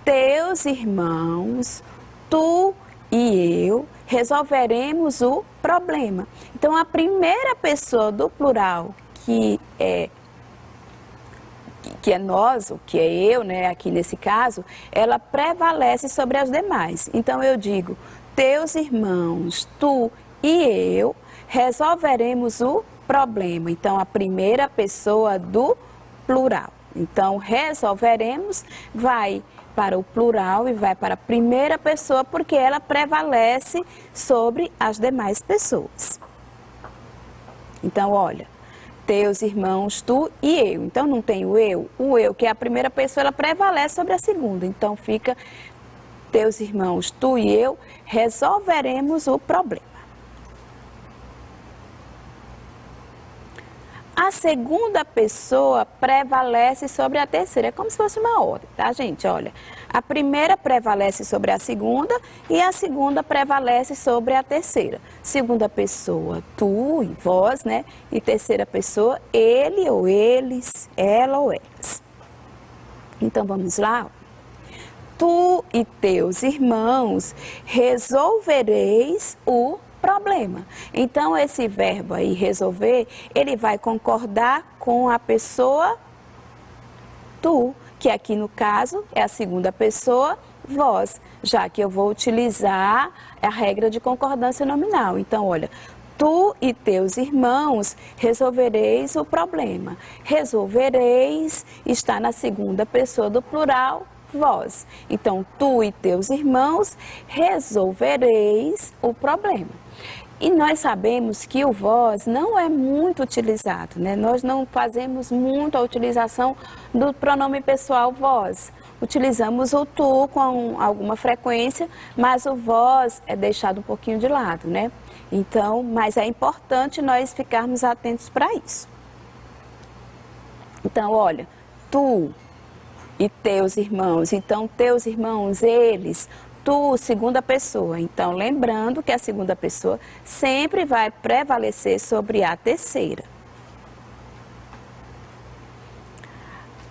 [SPEAKER 1] teus irmãos, tu e eu resolveremos o problema. Então, a primeira pessoa do plural, que é nós, o que é eu, né, aqui nesse caso, ela prevalece sobre as demais. Então, eu digo, teus irmãos, tu e eu resolveremos o problema. Então, a primeira pessoa do plural. Então, resolveremos vai para o plural e vai para a primeira pessoa, porque ela prevalece sobre as demais pessoas. Então, olha, teus irmãos, tu e eu. Então, não tem o eu, que é a primeira pessoa, ela prevalece sobre a segunda. Então, fica teus irmãos, tu e eu, resolveremos o problema. a segunda pessoa prevalece sobre a terceira. É como se fosse uma ordem, tá, gente? Olha, a primeira prevalece sobre a segunda e a segunda prevalece sobre a terceira. Segunda pessoa, tu e vós, né? E terceira pessoa, ele ou eles, ela ou elas. Então, vamos lá. Tu e teus irmãos resolvereis o problema. Então, esse verbo aí, resolver, ele vai concordar com a pessoa tu, que aqui no caso é a segunda pessoa, vós, já que eu vou utilizar a regra de concordância nominal. Então, olha, tu e teus irmãos resolvereis o problema. Resolvereis está na segunda pessoa do plural, vós. Então, tu e teus irmãos resolvereis o problema. E nós sabemos que o vós não é muito utilizado, né? Nós não fazemos muito a utilização do pronome pessoal vós. Utilizamos o tu com alguma frequência, mas o vós é deixado um pouquinho de lado, né? Então, mas é importante nós ficarmos atentos para isso. Então, olha, tu e teus irmãos. Então, teus irmãos, eles, tu, segunda pessoa. Então, lembrando que a segunda pessoa sempre vai prevalecer sobre a terceira.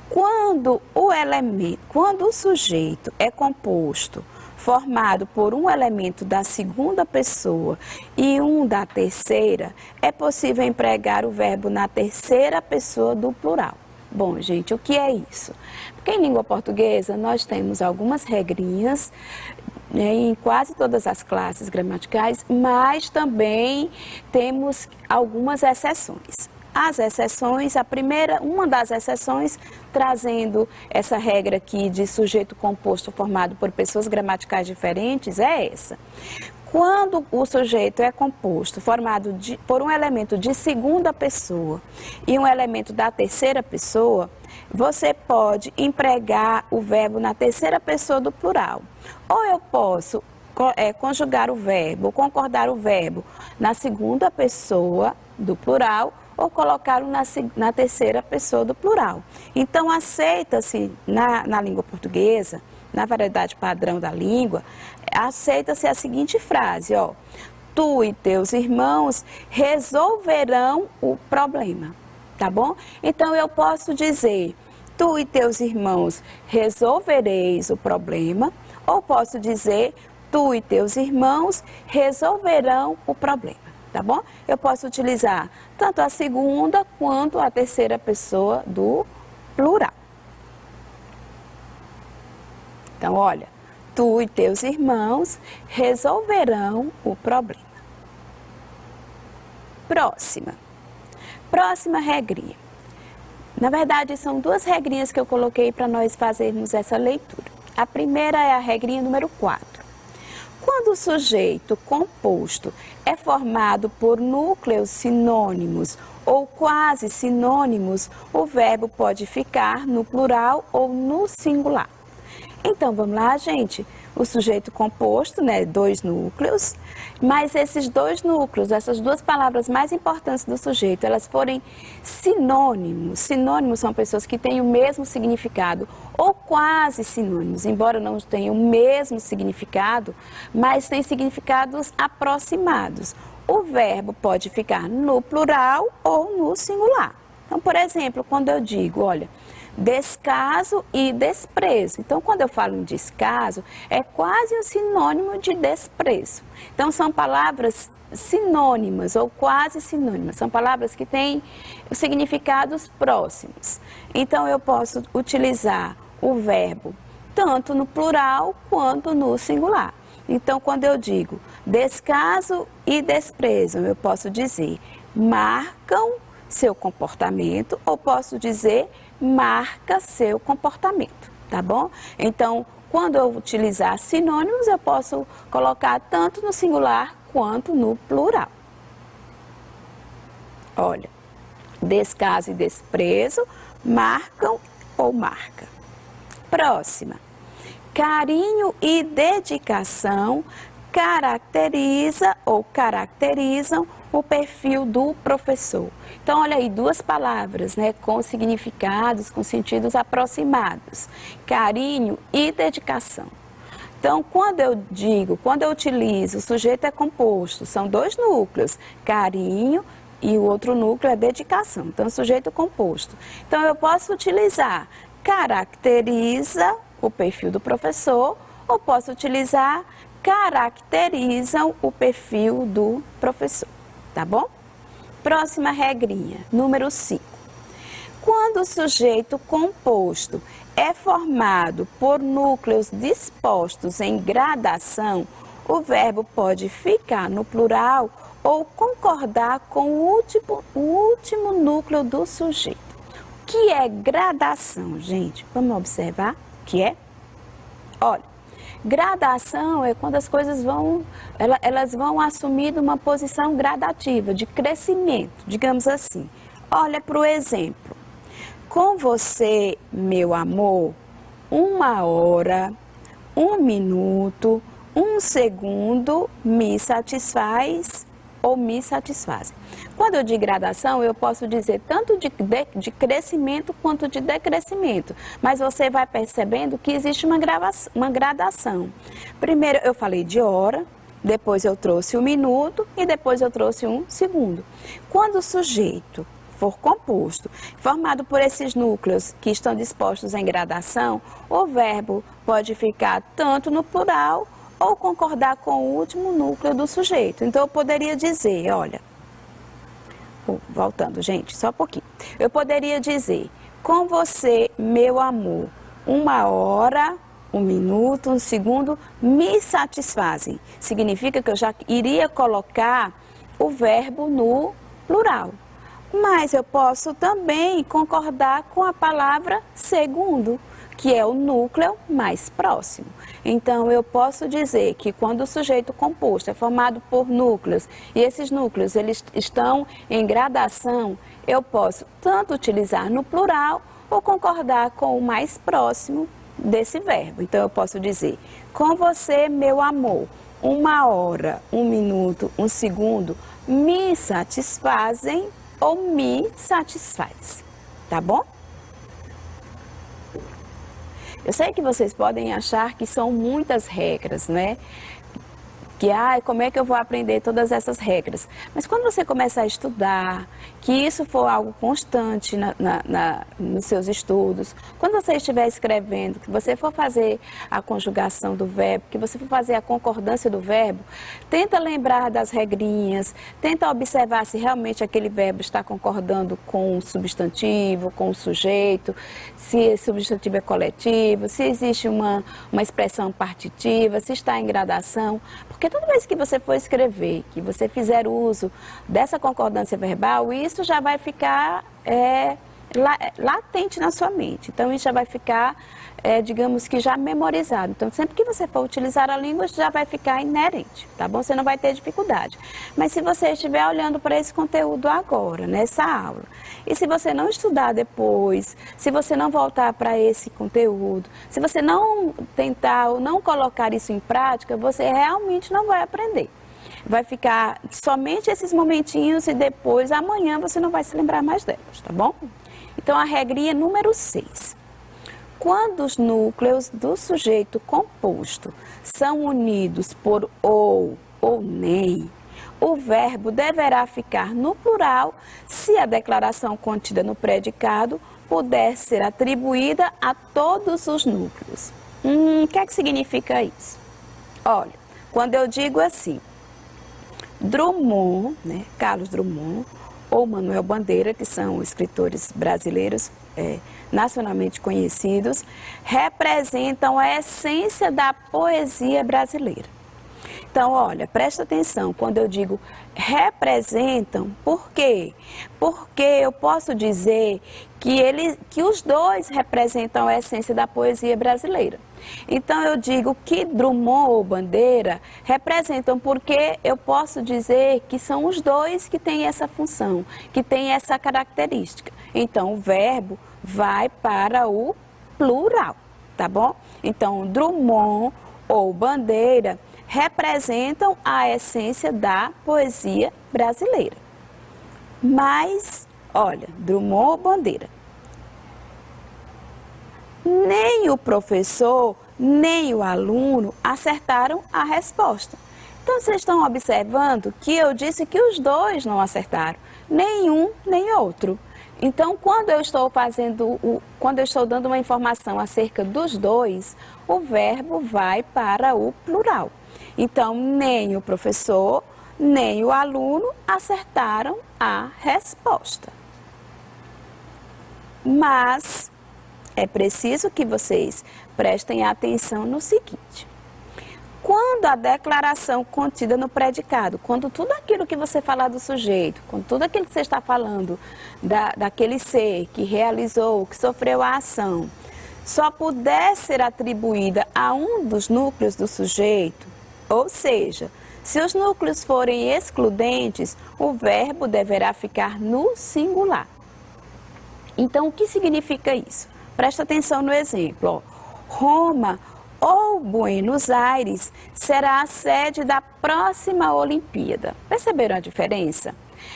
[SPEAKER 1] Quando o sujeito é composto, formado por um elemento da segunda pessoa e um da terceira, é possível empregar o verbo na terceira pessoa do plural. Bom, gente, o que é isso? Porque em língua portuguesa nós temos algumas regrinhas, né, em quase todas as classes gramaticais, mas também temos algumas exceções. As exceções, uma das exceções, trazendo essa regra aqui de sujeito composto formado por pessoas gramaticais diferentes, é essa. Quando o sujeito é composto, formado por um elemento de segunda pessoa e um elemento da terceira pessoa, você pode empregar o verbo na terceira pessoa do plural. Ou eu posso conjugar o verbo, concordar o verbo na segunda pessoa do plural, ou colocá-lo na terceira pessoa do plural. Então, aceita-se na língua portuguesa, na variedade padrão da língua, aceita-se a seguinte frase, ó: tu e teus irmãos resolverão o problema, tá bom? Então, eu posso dizer, tu e teus irmãos resolvereis o problema, ou posso dizer, tu e teus irmãos resolverão o problema. Tá bom? Eu posso utilizar tanto a segunda quanto a terceira pessoa do plural. Então, olha, tu e teus irmãos resolverão o problema. Próxima regrinha. Na verdade, são duas regrinhas que eu coloquei para nós fazermos essa leitura. A primeira é a regrinha número 4. Quando o sujeito composto é formado por núcleos sinônimos ou quase sinônimos, o verbo pode ficar no plural ou no singular. Então, vamos lá, gente. O sujeito composto, né, 2 núcleos, mas esses 2 núcleos, essas duas palavras mais importantes do sujeito, elas forem sinônimos. Sinônimos são pessoas que têm o mesmo significado ou quase sinônimos, embora não tenham o mesmo significado, mas têm significados aproximados. O verbo pode ficar no plural ou no singular. Então, por exemplo, quando eu digo, olha, descaso e desprezo. Então, quando eu falo em descaso, é quase um sinônimo de desprezo. Então, são palavras sinônimas ou quase sinônimas. São palavras que têm significados próximos. Então, eu posso utilizar o verbo tanto no plural quanto no singular. Então, quando eu digo descaso e desprezo, eu posso dizer marcam seu comportamento ou posso dizer marca seu comportamento, tá bom? Então, quando eu utilizar sinônimos, eu posso colocar tanto no singular quanto no plural. Olha, descaso e desprezo, marcam ou marca. Próxima. Carinho e dedicação caracteriza ou caracterizam o perfil do professor. Então, olha aí, duas palavras, né, com significados, com sentidos aproximados: carinho e dedicação. Então, quando eu utilizo, o sujeito é composto, são dois núcleos, carinho e o outro núcleo é dedicação. Então, sujeito composto. Então, eu posso utilizar caracteriza o perfil do professor, ou posso utilizar caracterizam o perfil do professor, tá bom? Próxima regrinha, número 5. Quando o sujeito composto é formado por núcleos dispostos em gradação, o verbo pode ficar no plural ou concordar com o último núcleo do sujeito. O que é gradação, gente? Vamos observar o que é? Olha, gradação é quando as coisas elas vão assumindo uma posição gradativa, de crescimento, digamos assim. Olha para o exemplo. Com você, meu amor, 1 hora, 1 minuto, 1 segundo me satisfaz ou me satisfazem. Quando eu digo gradação, eu posso dizer tanto de crescimento quanto de decrescimento. Mas você vai percebendo que existe uma gradação. Primeiro eu falei de hora, depois eu trouxe 1 minuto e depois eu trouxe 1 segundo. Quando o sujeito for composto, formado por esses núcleos que estão dispostos em gradação, o verbo pode ficar tanto no plural ou concordar com o último núcleo do sujeito. Então, eu poderia dizer, olha, voltando, gente, só um pouquinho. Eu poderia dizer, com você, meu amor, 1 hora, 1 minuto, 1 segundo me satisfazem. Significa que eu já iria colocar o verbo no plural. Mas eu posso também concordar com a palavra segundo, que é o núcleo mais próximo. Então, eu posso dizer que quando o sujeito composto é formado por núcleos, e esses núcleos eles estão em gradação, eu posso tanto utilizar no plural ou concordar com o mais próximo desse verbo. Então, eu posso dizer, com você, meu amor, 1 hora, 1 minuto, 1 segundo me satisfazem ou me satisfaz, tá bom? Eu sei que vocês podem achar que são muitas regras, né? Que, como é que eu vou aprender todas essas regras? Mas quando você começar a estudar, que isso for algo constante nos seus estudos, quando você estiver escrevendo, que você for fazer a conjugação do verbo, que você for fazer a concordância do verbo, tenta lembrar das regrinhas, tenta observar se realmente aquele verbo está concordando com o substantivo, com o sujeito, se esse substantivo é coletivo, se existe uma expressão partitiva, se está em gradação. Porque toda vez que você for escrever, que você fizer uso dessa concordância verbal, isso já vai ficar latente na sua mente. Então, isso já vai ficar, digamos que já memorizado. Então, sempre que você for utilizar a língua, já vai ficar inerente, tá bom? Você não vai ter dificuldade. Mas se você estiver olhando para esse conteúdo agora, nessa aula, e se você não estudar depois, se você não voltar para esse conteúdo, se você não tentar ou não colocar isso em prática, você realmente não vai aprender. Vai ficar somente esses momentinhos e depois, amanhã, você não vai se lembrar mais delas, tá bom? Então, a regrinha número 6. Quando os núcleos do sujeito composto são unidos por ou nem, o verbo deverá ficar no plural se a declaração contida no predicado puder ser atribuída a todos os núcleos. O que é que significa isso? Olha, quando eu digo assim, Drummond, né, Carlos Drummond ou Manuel Bandeira, que são escritores brasileiros nacionalmente conhecidos, representam a essência da poesia brasileira. Então, olha, presta atenção, quando eu digo representam, por quê? Porque eu posso dizer que os dois representam a essência da poesia brasileira. Então, eu digo que Drummond ou Bandeira representam porque eu posso dizer que são os dois que têm essa função, que têm essa característica. Então, o verbo vai para o plural, tá bom? Então, Drummond ou Bandeira representam a essência da poesia brasileira. Mas, olha, Drummond ou Bandeira? Nem o professor, nem o aluno acertaram a resposta. Então, vocês estão observando que eu disse que os dois não acertaram, nenhum nem outro. Então, quando eu estou dando uma informação acerca dos dois, o verbo vai para o plural. Então, nem o professor, nem o aluno acertaram a resposta. Mas é preciso que vocês prestem atenção no seguinte: quando a declaração contida no predicado, quando tudo aquilo que você falar do sujeito, quando tudo aquilo que você está falando daquele ser que realizou, que sofreu a ação, só puder ser atribuída a um dos núcleos do sujeito, ou seja, se os núcleos forem excludentes, o verbo deverá ficar no singular. Então, o que significa isso? Presta atenção no exemplo. Roma ou Buenos Aires será a sede da próxima Olimpíada. Perceberam a diferença?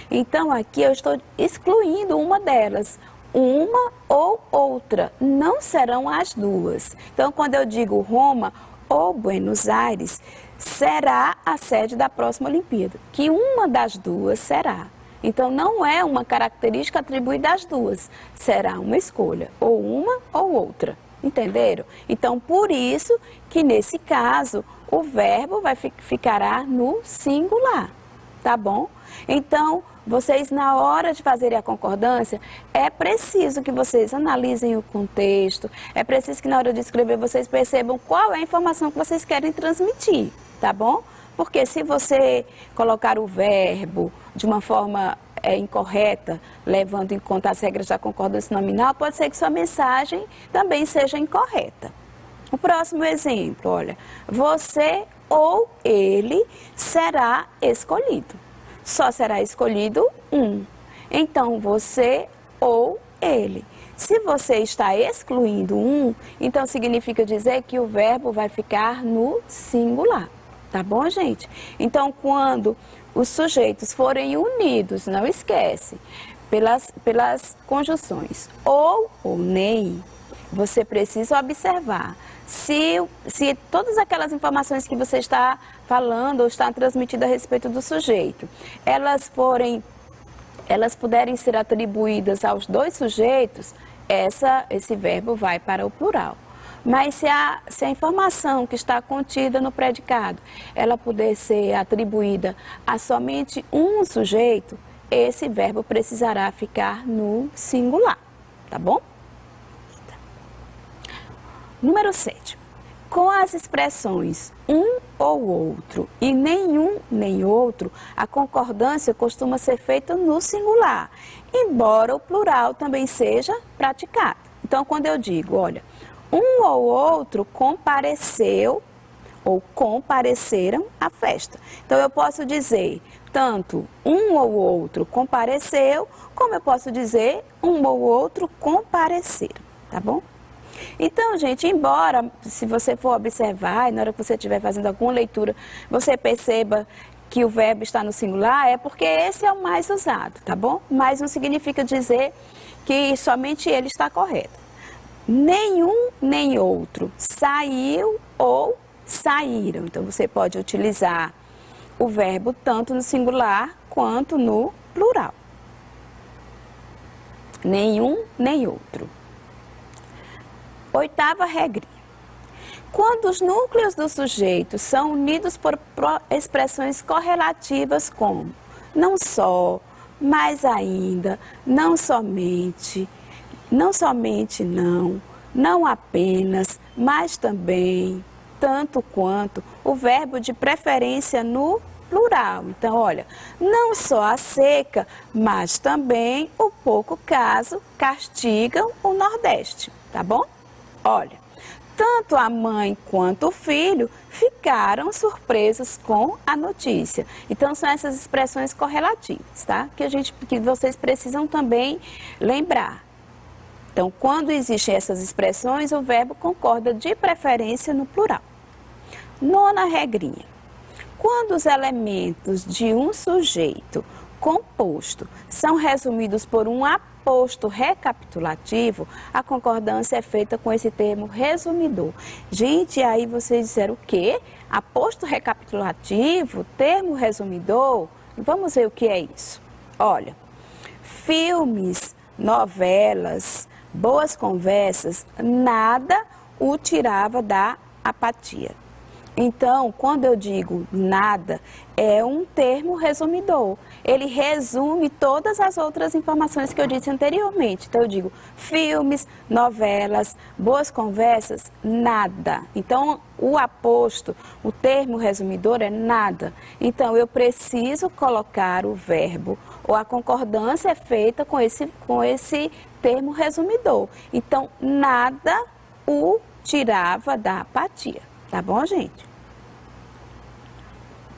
[SPEAKER 1] Então, aqui eu estou excluindo uma delas. Uma ou outra, não serão as duas. Então, quando eu digo Roma ou Buenos Aires, será a sede da próxima Olimpíada, que uma das duas será. Então, não é uma característica atribuída às duas, será uma escolha, ou uma ou outra, entenderam? Então, por isso que nesse caso, o verbo ficará no singular, tá bom? Então, vocês na hora de fazerem a concordância, é preciso que vocês analisem o contexto, é preciso que na hora de escrever vocês percebam qual é a informação que vocês querem transmitir, tá bom? Porque se você colocar o verbo de uma forma incorreta, levando em conta as regras da concordância nominal, pode ser que sua mensagem também seja incorreta. O próximo exemplo, olha, você ou ele será escolhido. Só será escolhido um. Então, você ou ele. Se você está excluindo um, então significa dizer que o verbo vai ficar no singular. Tá bom, gente? Então, quando os sujeitos forem unidos, não esquece, pelas conjunções ou nem, você precisa observar se todas aquelas informações que você está falando ou está transmitindo a respeito do sujeito, elas puderem ser atribuídas aos dois sujeitos, esse verbo vai para o plural. Mas se a informação que está contida no predicado, ela puder ser atribuída a somente um sujeito, esse verbo precisará ficar no singular, tá bom? Número 7. Com as expressões um ou outro e nenhum nem outro, a concordância costuma ser feita no singular, embora o plural também seja praticado. Então, quando eu digo, olha, um ou outro compareceu ou compareceram à festa. Então, eu posso dizer tanto um ou outro compareceu, como eu posso dizer um ou outro compareceram, tá bom? Então, gente, embora, se você for observar, e na hora que você estiver fazendo alguma leitura, você perceba que o verbo está no singular, é porque esse é o mais usado, tá bom? Mas não significa dizer que somente ele está correto. Nenhum nem outro saiu ou saíram. Então, você pode utilizar o verbo tanto no singular quanto no plural. Nenhum nem outro. 8ª regrinha. Quando os núcleos do sujeito são unidos por expressões correlativas como não só, mais ainda, não somente não, não apenas, mas também, tanto quanto, o verbo de preferência no plural. Então, olha, não só a seca, mas também o pouco caso castigam o Nordeste, tá bom? Olha, tanto a mãe quanto o filho ficaram surpresos com a notícia. Então, são essas expressões correlativas, tá? Que vocês precisam também lembrar. Então, quando existem essas expressões, o verbo concorda de preferência no plural. 9ª regrinha. Quando os elementos de um sujeito composto são resumidos por um aposto recapitulativo, a concordância é feita com esse termo resumidor. Gente, aí vocês disseram o quê? Aposto recapitulativo, termo resumidor? Vamos ver o que é isso. Olha, filmes, novelas, boas conversas, nada o tirava da apatia. Então, quando eu digo nada, é um termo resumidor. Ele resume todas as outras informações que eu disse anteriormente. Então, eu digo filmes, novelas, boas conversas, nada. Então, o aposto, o termo resumidor é nada. Então, eu preciso colocar o verbo, ou a concordância é feita com esse termo resumidor. Então, nada o tirava da apatia. Tá bom, gente?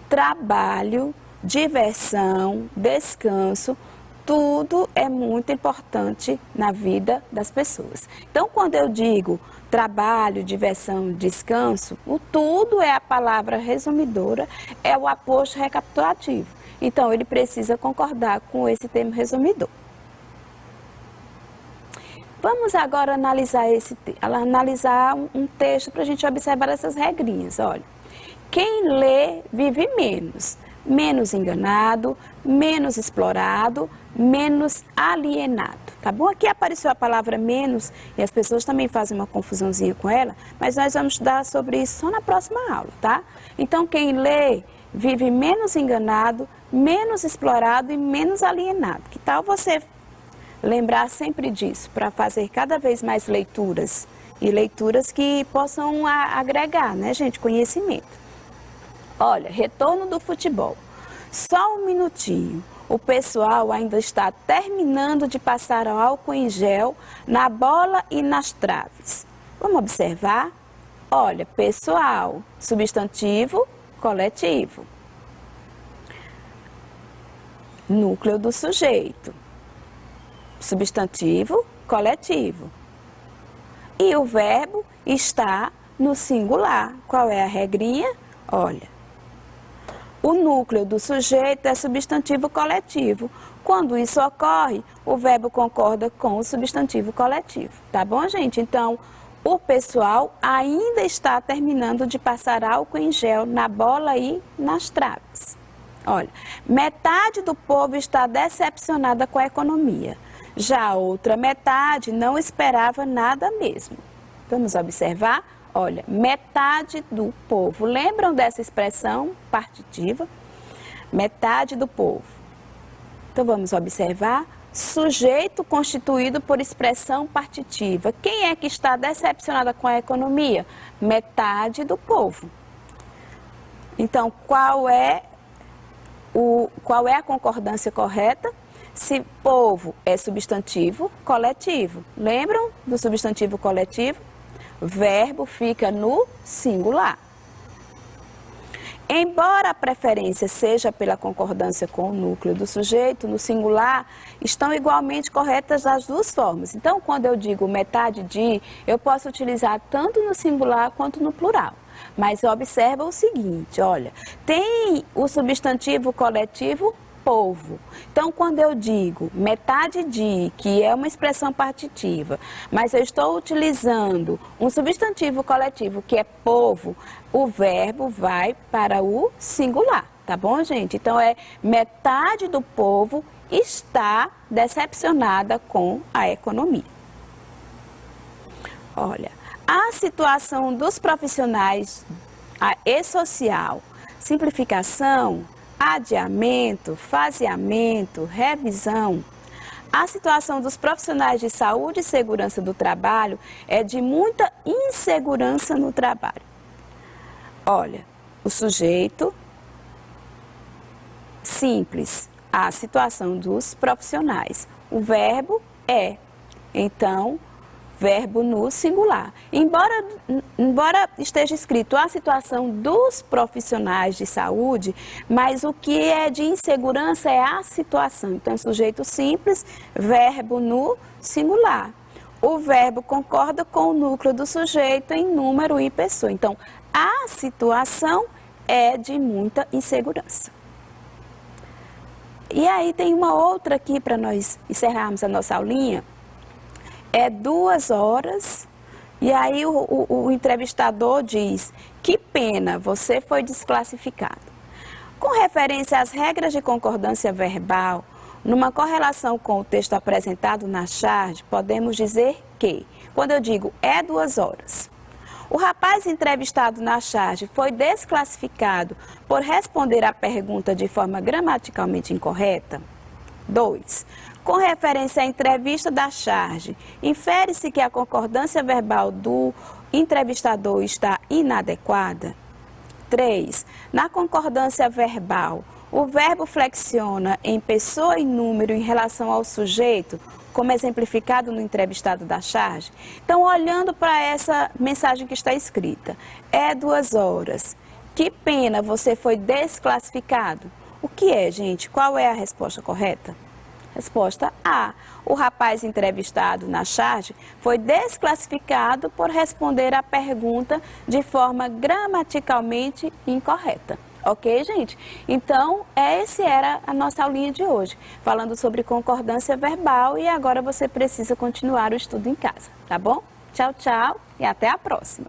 [SPEAKER 1] Trabalho, diversão, descanso, tudo é muito importante na vida das pessoas. Então, quando eu digo trabalho, diversão, descanso, o tudo é a palavra resumidora, é o aposto recapitulativo. Então, ele precisa concordar com esse termo resumidor. Vamos agora analisar um texto para a gente observar essas regrinhas. Olha, quem lê vive menos, menos enganado, menos explorado, menos alienado, tá bom? Aqui apareceu a palavra menos e as pessoas também fazem uma confusãozinha com ela, mas nós vamos estudar sobre isso só na próxima aula, tá? Então, quem lê vive menos enganado, menos explorado e menos alienado. Que tal você lembrar sempre disso, para fazer cada vez mais leituras, e leituras que possam agregar, né, gente, conhecimento. Olha, retorno do futebol. Só um minutinho, o pessoal ainda está terminando de passar álcool em gel na bola e nas traves. Vamos observar? Olha, pessoal, substantivo coletivo. Núcleo do sujeito. Substantivo coletivo. E o verbo está no singular. Qual é a regrinha? Olha, o núcleo do sujeito é substantivo coletivo. Quando isso ocorre, o verbo concorda com o substantivo coletivo. Tá bom, gente? Então, o pessoal ainda está terminando de passar álcool em gel na bola e nas traves. Olha, metade do povo está decepcionada com a economia. Já a outra metade não esperava nada mesmo. Vamos observar? Olha, metade do povo. Lembram dessa expressão partitiva? Metade do povo. Então, vamos observar. Sujeito constituído por expressão partitiva. Quem é que está decepcionada com a economia? Metade do povo. Então, qual é a concordância correta? Se povo é substantivo coletivo. Lembram do substantivo coletivo? Verbo fica no singular. Embora a preferência seja pela concordância com o núcleo do sujeito, no singular, estão igualmente corretas as duas formas. Então, quando eu digo metade de, eu posso utilizar tanto no singular quanto no plural. Mas observa o seguinte, olha, tem o substantivo coletivo povo. Então, quando eu digo metade de, que é uma expressão partitiva, mas eu estou utilizando um substantivo coletivo que é povo, o verbo vai para o singular, tá bom, gente? Então, é metade do povo está decepcionada com a economia. Olha, a situação dos profissionais, a e-social, simplificação, adiamento, faseamento, revisão. A situação dos profissionais de saúde e segurança do trabalho é de muita insegurança no trabalho. Olha, o sujeito simples, a situação dos profissionais. O verbo é, então, verbo no singular. Embora esteja escrito a situação dos profissionais de saúde, mas o que é de insegurança é a situação. Então, sujeito simples, verbo no singular. O verbo concorda com o núcleo do sujeito em número e pessoa. Então, a situação é de muita insegurança. E aí tem uma outra aqui para nós encerrarmos a nossa aulinha, é 2 horas, e aí o entrevistador diz, que pena, você foi desclassificado. Com referência às regras de concordância verbal, numa correlação com o texto apresentado na charge, podemos dizer que, quando eu digo é 2 horas, o rapaz entrevistado na charge foi desclassificado por responder à pergunta de forma gramaticalmente incorreta? 2. Com referência à entrevista da charge, infere-se que a concordância verbal do entrevistador está inadequada? 3. Na concordância verbal, o verbo flexiona em pessoa e número em relação ao sujeito, como exemplificado no entrevistado da charge? Então, olhando para essa mensagem que está escrita, é 2 horas. Que pena, você foi desclassificado. O que é, gente? Qual é a resposta correta? Resposta A. O rapaz entrevistado na charge foi desclassificado por responder à pergunta de forma gramaticalmente incorreta. Ok, gente? Então, essa era a nossa aulinha de hoje, falando sobre concordância verbal, e agora você precisa continuar o estudo em casa, tá bom? Tchau, tchau e até a próxima!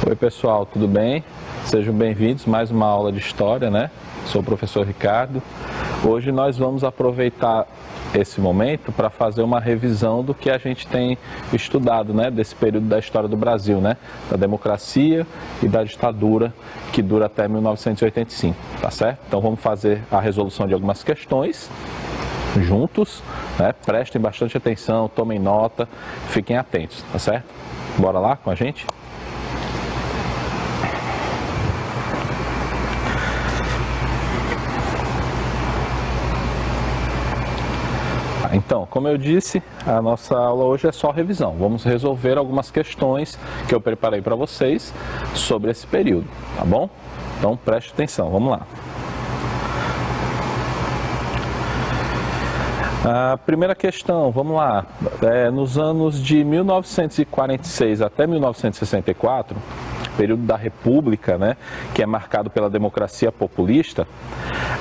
[SPEAKER 2] Oi pessoal, tudo bem? Sejam bem-vindos a mais uma aula de História, né? Sou o professor Ricardo. Hoje nós vamos aproveitar esse momento para fazer uma revisão do que a gente tem estudado, né? Desse período da história do Brasil, né? Da democracia e da ditadura, que dura até 1985, tá certo? Então vamos fazer a resolução de algumas questões juntos, né? Prestem bastante atenção, tomem nota, fiquem atentos, tá certo? Bora lá com a gente? Então, como eu disse, a nossa aula hoje é só revisão. Vamos resolver algumas questões que eu preparei para vocês sobre esse período, tá bom? Então, preste atenção, vamos lá. A primeira questão, vamos lá. Nos anos de 1946 até 1964, período da República, né, que é marcado pela democracia populista,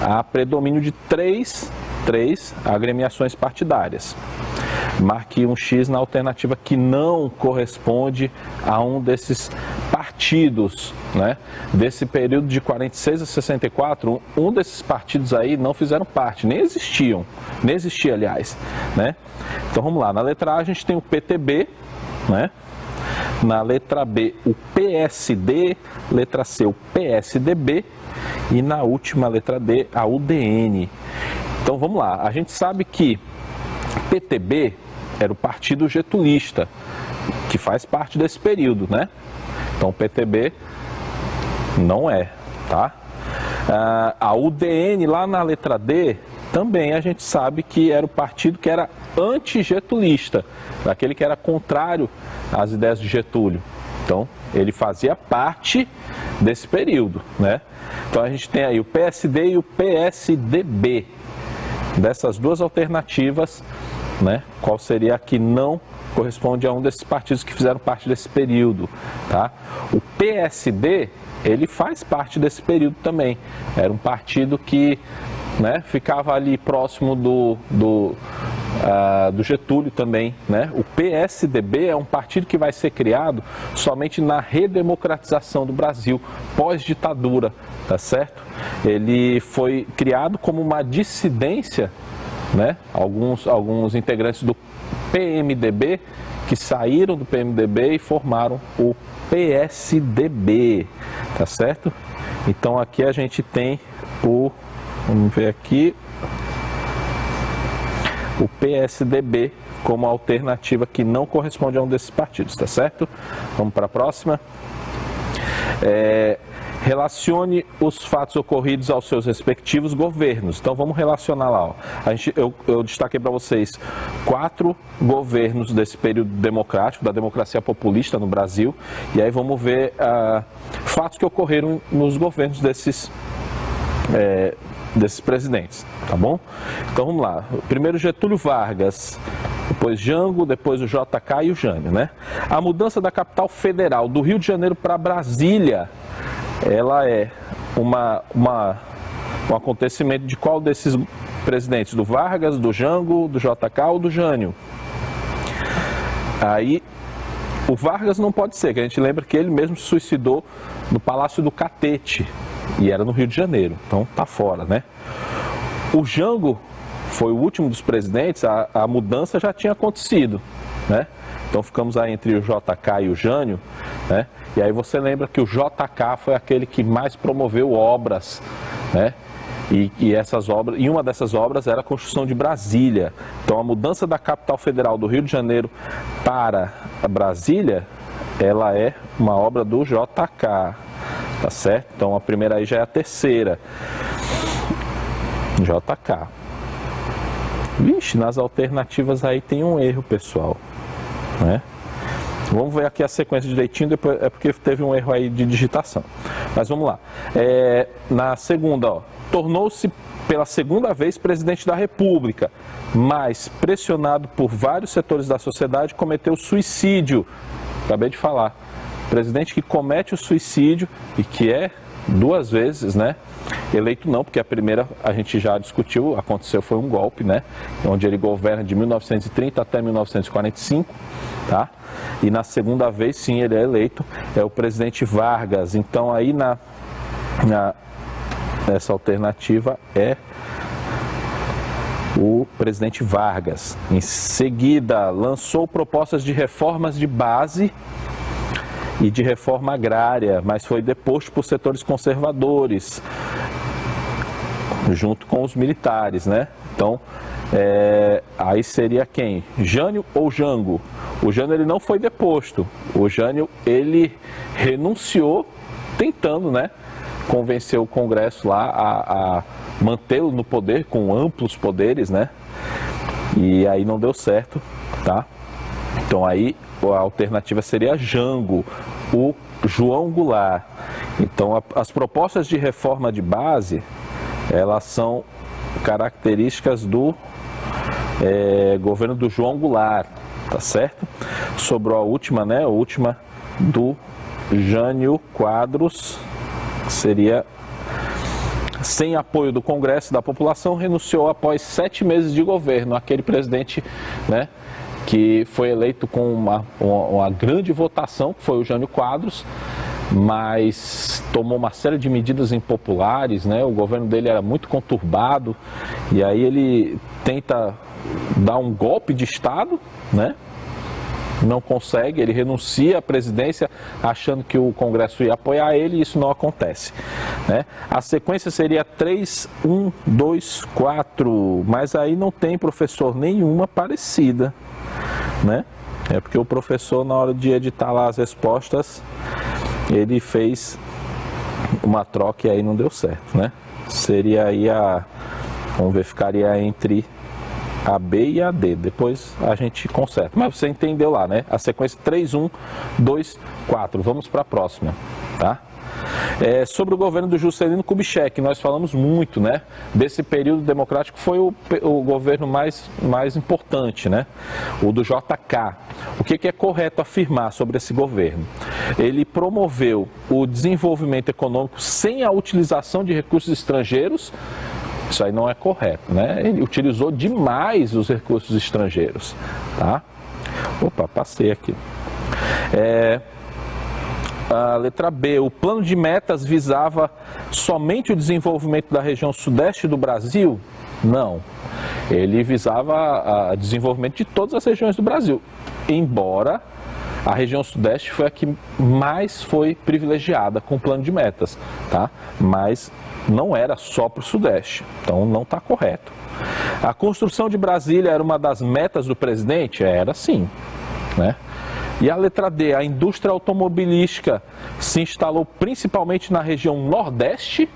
[SPEAKER 2] há predomínio de três agremiações partidárias. Marque um X na alternativa que não corresponde a um desses partidos, né? Desse período de 46 a 64, um desses partidos aí não fizeram parte, nem existia, aliás, né? Então vamos lá, na letra A a gente tem o PTB, né? Na letra B, o PSD, letra C, o PSDB e na última letra D, a UDN. Então vamos lá, a gente sabe que PTB era o partido getulista, que faz parte desse período, né? Então PTB não é, tá? A UDN lá na letra D, também a gente sabe que era o partido que era antigetulista, aquele que era contrário às ideias de Getúlio. Então ele fazia parte desse período, né? Então a gente tem aí o PSD e o PSDB. Dessas duas alternativas, né, qual seria a que não corresponde a um desses partidos que fizeram parte desse período, tá? O PSD, ele faz parte desse período também. Era um partido que, né, ficava ali próximo do Getúlio também, né? O PSDB é um partido que vai ser criado somente na redemocratização do Brasil, pós-ditadura, tá certo? Ele foi criado como uma dissidência, né? Alguns integrantes do PMDB que saíram do PMDB e formaram o PSDB, tá certo? Então aqui a gente tem vamos ver aqui, o PSDB como alternativa que não corresponde a um desses partidos, tá certo? Vamos para a próxima. Relacione os fatos ocorridos aos seus respectivos governos. Então vamos relacionar lá. Ó. Eu destaquei para vocês 4 governos desse período democrático, da democracia populista no Brasil. E aí vamos ver fatos que ocorreram nos governos desses presidentes, tá bom? Então vamos lá. Primeiro Getúlio Vargas, depois Jango, depois o JK e o Jânio, né? A mudança da capital federal do Rio de Janeiro para Brasília, ela é um acontecimento de qual desses presidentes? Do Vargas, do Jango, do JK ou do Jânio? Aí, o Vargas não pode ser, que a gente lembra que ele mesmo se suicidou no Palácio do Catete, e era no Rio de Janeiro, então tá fora, né? O Jango foi o último dos presidentes, a mudança já tinha acontecido, né? Então ficamos aí entre o JK e o Jânio, né? E aí você lembra que o JK foi aquele que mais promoveu obras, né? E essas obras, e uma dessas obras era a construção de Brasília. Então a mudança da capital federal do Rio de Janeiro para a Brasília, ela é uma obra do JK, tá certo? Então a primeira aí já é a terceira. JK. Vixe, nas alternativas aí tem um erro, pessoal, né? Vamos ver aqui a sequência direitinho, depois, é porque teve um erro aí de digitação. Mas vamos lá. Na segunda, ó, tornou-se pela segunda vez presidente da República, mas pressionado por vários setores da sociedade, cometeu suicídio. Acabei de falar. Presidente que comete o suicídio e que é 2 vezes, né? Eleito não, porque a primeira a gente já discutiu, aconteceu, foi um golpe, né? Onde ele governa de 1930 até 1945, tá? E na segunda vez, sim, ele é eleito, é o presidente Vargas. Então aí essa alternativa é o presidente Vargas. Em seguida, lançou propostas de reformas de base e de reforma agrária, mas foi deposto por setores conservadores, junto com os militares, né? Então, aí seria quem? Jânio ou Jango? O Jânio, ele não foi deposto. O Jânio, ele renunciou, tentando, né, convencer o Congresso lá a mantê-lo no poder, com amplos poderes, né? E aí não deu certo, tá? Então aí a alternativa seria Jango, o João Goulart. Então as propostas de reforma de base, elas são características do governo do João Goulart, tá certo? Sobrou a última, né? A última do Jânio Quadros, seria sem apoio do Congresso e da população, renunciou após 7 meses de governo. Aquele presidente, né, que foi eleito com uma grande votação, que foi o Jânio Quadros, mas tomou uma série de medidas impopulares, né? O governo dele era muito conturbado, e aí ele tenta dar um golpe de Estado, né? Não consegue, ele renuncia à presidência achando que o Congresso ia apoiar ele, e isso não acontece, né? A sequência seria 3, 1, 2, 4, mas aí não tem, professor, nenhuma parecida, né? É porque o professor, na hora de editar lá as respostas, ele fez uma troca e aí não deu certo, né? Seria aí vamos ver, ficaria entre a B e a D, depois a gente conserta. Mas você entendeu lá, né? A sequência 3, 1, 2, 4. Vamos para a próxima, tá? Sobre o governo do Juscelino Kubitschek, nós falamos muito, né? Desse período democrático, foi o governo mais importante, né? O do JK. O que é correto afirmar sobre esse governo? Ele promoveu o desenvolvimento econômico sem a utilização de recursos estrangeiros. Isso aí não é correto, né? Ele utilizou demais os recursos estrangeiros, tá? Opa, passei aqui. A letra B, o plano de metas visava somente o desenvolvimento da região sudeste do Brasil? Não. Ele visava o desenvolvimento de todas as regiões do Brasil, embora a região sudeste foi a que mais foi privilegiada com o plano de metas, tá? Mas não era só para o sudeste, então não está correto. A construção de Brasília era uma das metas do presidente? Era sim, né? E a letra D, a indústria automobilística se instalou principalmente na região Nordeste?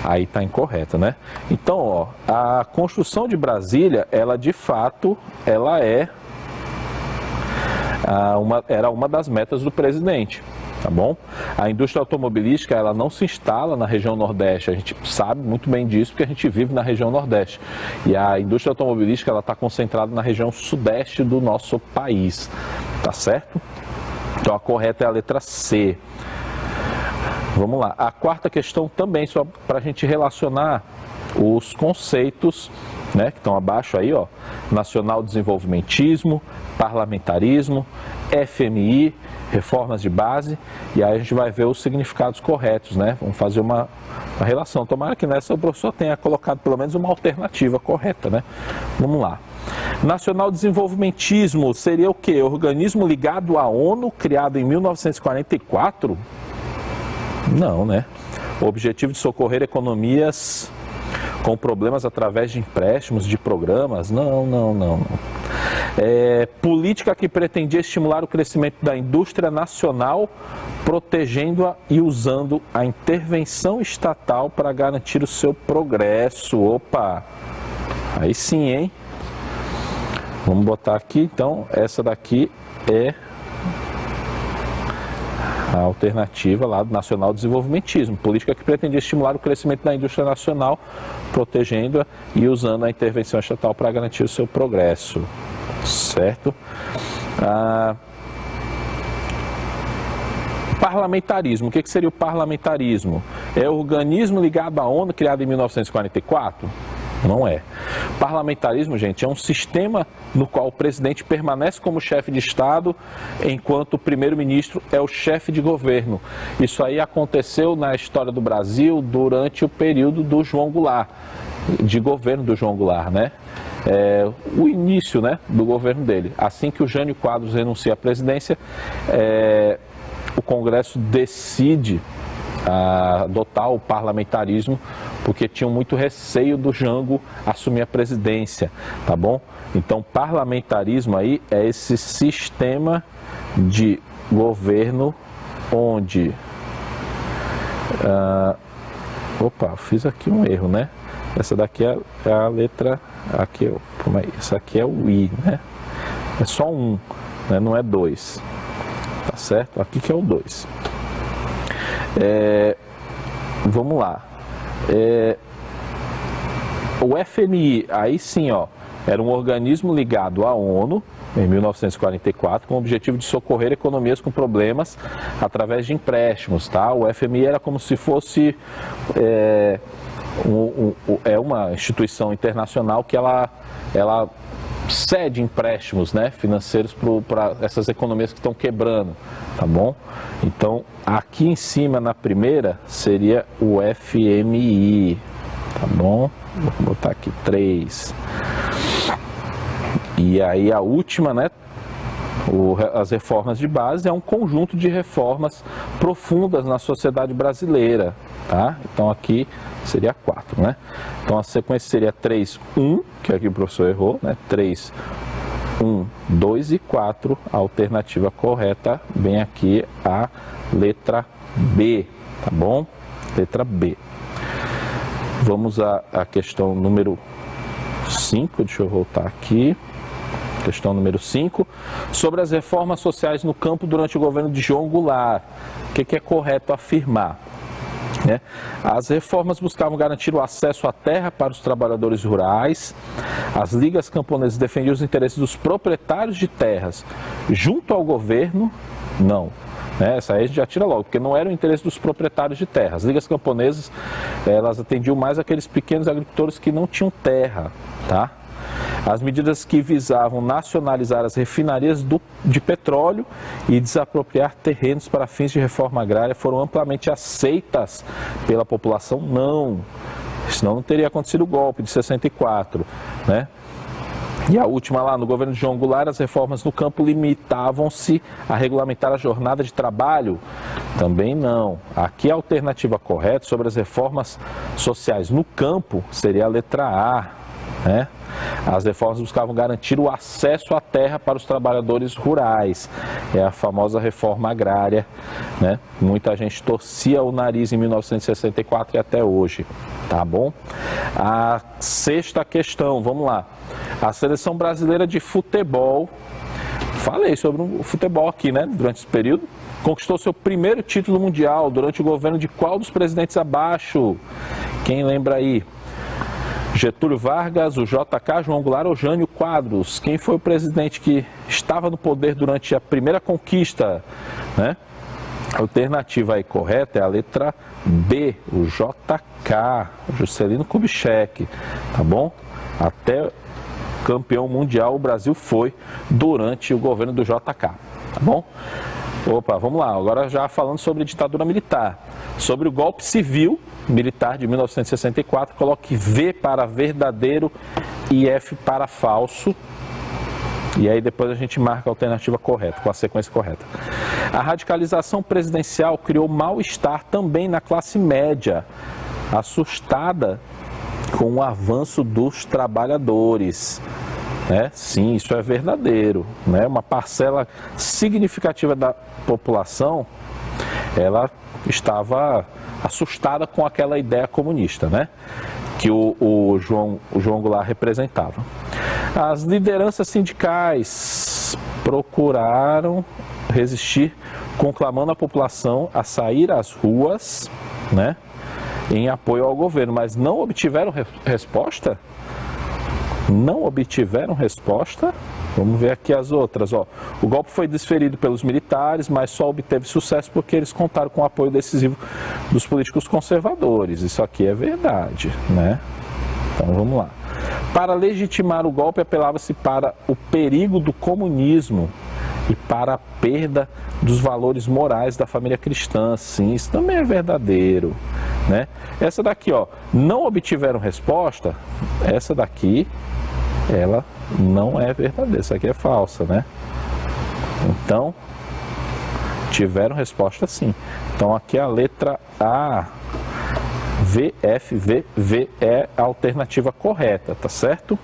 [SPEAKER 2] Aí está incorreta, né? Então, ó, a construção de Brasília, ela de fato, ela era uma das metas do presidente, tá bom? A indústria automobilística, ela não se instala na região Nordeste, a gente sabe muito bem disso porque a gente vive na região Nordeste. E a indústria automobilística, ela está concentrada na região Sudeste do nosso país, tá certo? Então a correta é a letra C. Vamos lá, a quarta questão também, só para a gente relacionar os conceitos, né, que estão abaixo aí, ó, nacional desenvolvimentismo, parlamentarismo, FMI, reformas de base, e aí a gente vai ver os significados corretos, né, vamos fazer uma relação. Tomara que nessa o professor tenha colocado pelo menos uma alternativa correta, né, vamos lá. Nacional desenvolvimentismo seria o quê? Organismo ligado à ONU, criado em 1944? Não, né? O objetivo de socorrer economias com problemas através de empréstimos, de programas? Não. Política que pretendia estimular o crescimento da indústria nacional, protegendo-a e usando a intervenção estatal para garantir o seu progresso. Opa! Aí sim, hein? Vamos botar aqui, então, essa daqui é a alternativa lá do nacional desenvolvimentismo, política que pretendia estimular o crescimento da indústria nacional, protegendo-a e usando a intervenção estatal para garantir o seu progresso, certo? Parlamentarismo, o que seria o parlamentarismo? É o organismo ligado à ONU, criado em 1944? Não é. Parlamentarismo, gente, é um sistema no qual o presidente permanece como chefe de Estado, enquanto o primeiro-ministro é o chefe de governo. Isso aí aconteceu na história do Brasil durante o período do João Goulart, de governo do João Goulart, né? O início, né, do governo dele. Assim que o Jânio Quadros renuncia à presidência, o Congresso decide adotar o parlamentarismo, porque tinham muito receio do Jango assumir a presidência, tá bom? Então, parlamentarismo aí é esse sistema de governo onde... opa, fiz aqui um erro, né? Essa daqui é a letra... Aqui, essa aqui é o I, né? É só um, né? Não é dois, tá certo? Aqui que é o 2. Vamos lá. O FMI, aí sim, ó, era um organismo ligado à ONU em 1944 com o objetivo de socorrer economias com problemas através de empréstimos, tá? O FMI era como se fosse uma instituição internacional que ela cede empréstimos, né, financeiros para essas economias que estão quebrando, tá bom? Então, aqui em cima, na primeira, seria o FMI, tá bom? Vou botar aqui 3. E aí a última, né, as reformas de base, é um conjunto de reformas profundas na sociedade brasileira, tá? Então aqui seria 4, né? Então a sequência seria 3, 1, que aqui o professor errou, né? 3, 1, 2 e 4, a alternativa correta, bem aqui a letra B, tá bom? Letra B. Vamos à questão número 5, deixa eu voltar aqui. Questão número 5, sobre as reformas sociais no campo durante o governo de João Goulart. O que é correto afirmar? As reformas buscavam garantir o acesso à terra para os trabalhadores rurais. As ligas camponesas defendiam os interesses dos proprietários de terras junto ao governo? Não. Essa aí a gente já tira logo, porque não era o interesse dos proprietários de terra. As ligas camponesas, elas atendiam mais aqueles pequenos agricultores que não tinham terra, tá? As medidas que visavam nacionalizar as refinarias de petróleo e desapropriar terrenos para fins de reforma agrária foram amplamente aceitas pela população? Não. Senão não teria acontecido o golpe de 64, né? E a última lá, no governo de João Goulart, as reformas no campo limitavam-se a regulamentar a jornada de trabalho? Também não. Aqui a alternativa correta sobre as reformas sociais no campo seria a letra A, né? As reformas buscavam garantir o acesso à terra para os trabalhadores rurais. É a famosa reforma agrária, né? Muita gente torcia o nariz em 1964 e até hoje, tá bom? A sexta questão, vamos lá. A seleção brasileira de futebol, falei sobre o futebol aqui, né, durante esse período, conquistou seu primeiro título mundial durante o governo de qual dos presidentes abaixo? Quem lembra aí? Getúlio Vargas, o JK, João Goulart ou Jânio Quadros? Quem foi o presidente que estava no poder durante a primeira conquista, né? A alternativa aí correta é a letra B, o JK, Juscelino Kubitschek, tá bom? Até campeão mundial o Brasil foi durante o governo do JK, tá bom? Opa, vamos lá, agora já falando sobre ditadura militar. Sobre o golpe civil militar de 1964, coloque V para verdadeiro e F para falso. E aí depois a gente marca a alternativa correta, com a sequência correta. A radicalização presidencial criou mal-estar também na classe média, assustada com o avanço dos trabalhadores. Sim, isso é verdadeiro, né? Uma parcela significativa da população, ela estava assustada com aquela ideia comunista, né? Que o João Goulart representava. As lideranças sindicais procuraram resistir, conclamando a população a sair às ruas, né, em apoio ao governo, mas não obtiveram resposta? Não obtiveram resposta? Vamos ver aqui as outras. Ó. O golpe foi desferido pelos militares, mas só obteve sucesso porque eles contaram com o apoio decisivo dos políticos conservadores. Isso aqui é verdade, né? Então vamos lá. Para legitimar o golpe, apelava-se para o perigo do comunismo e para a perda dos valores morais da família cristã. Sim, isso também é verdadeiro, né? Essa daqui, ó, não obtiveram resposta, essa daqui, ela não é verdadeira, essa aqui é falsa, né? Então, tiveram resposta sim. Então aqui a letra A, VFVV é a alternativa correta, tá certo?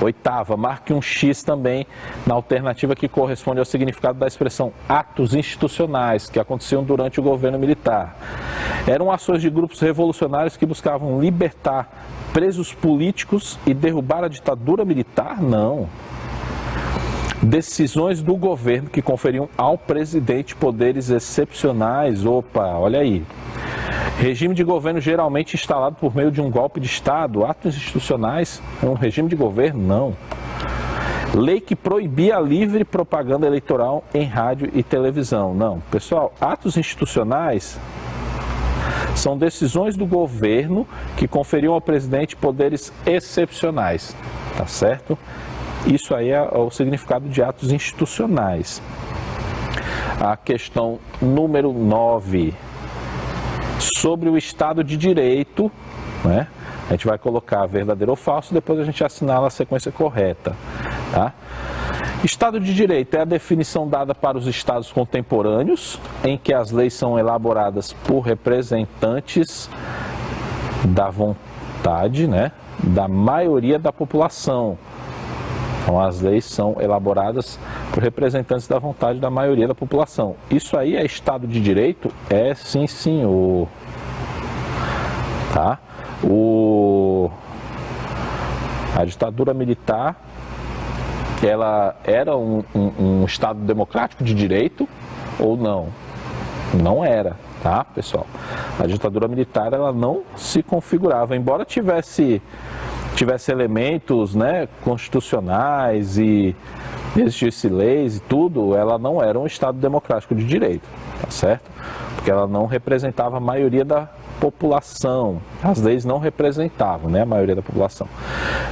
[SPEAKER 2] Oitava, marque um X também na alternativa que corresponde ao significado da expressão atos institucionais que aconteciam durante o governo militar. Eram ações de grupos revolucionários que buscavam libertar presos políticos e derrubar a ditadura militar? Não. Decisões do governo que conferiam ao presidente poderes excepcionais? Opa, olha aí. Regime de governo geralmente instalado por meio de um golpe de Estado. Atos institucionais é um regime de governo? Não. Lei que proibia a livre propaganda eleitoral em rádio e televisão? Não. Pessoal, atos institucionais são decisões do governo que conferiam ao presidente poderes excepcionais. Tá certo? Isso aí é o significado de atos institucionais. A questão número 9. Sobre o Estado de Direito, né? A gente vai colocar verdadeiro ou falso, depois a gente assinala a sequência correta, tá? Estado de Direito é a definição dada para os estados contemporâneos, em que as leis são elaboradas por representantes da vontade, né, da maioria da população. Então, as leis são elaboradas por representantes da vontade da maioria da população. Isso aí é Estado de Direito? É sim, senhor. Tá? A ditadura militar, ela era um Estado democrático de direito ou não? Não era, tá, pessoal? A ditadura militar, ela não se configurava, embora tivesse elementos, né, constitucionais e existisse leis e tudo, ela não era um Estado democrático de direito, tá certo? Porque ela não representava a maioria da população, as leis não representavam, né, a maioria da população.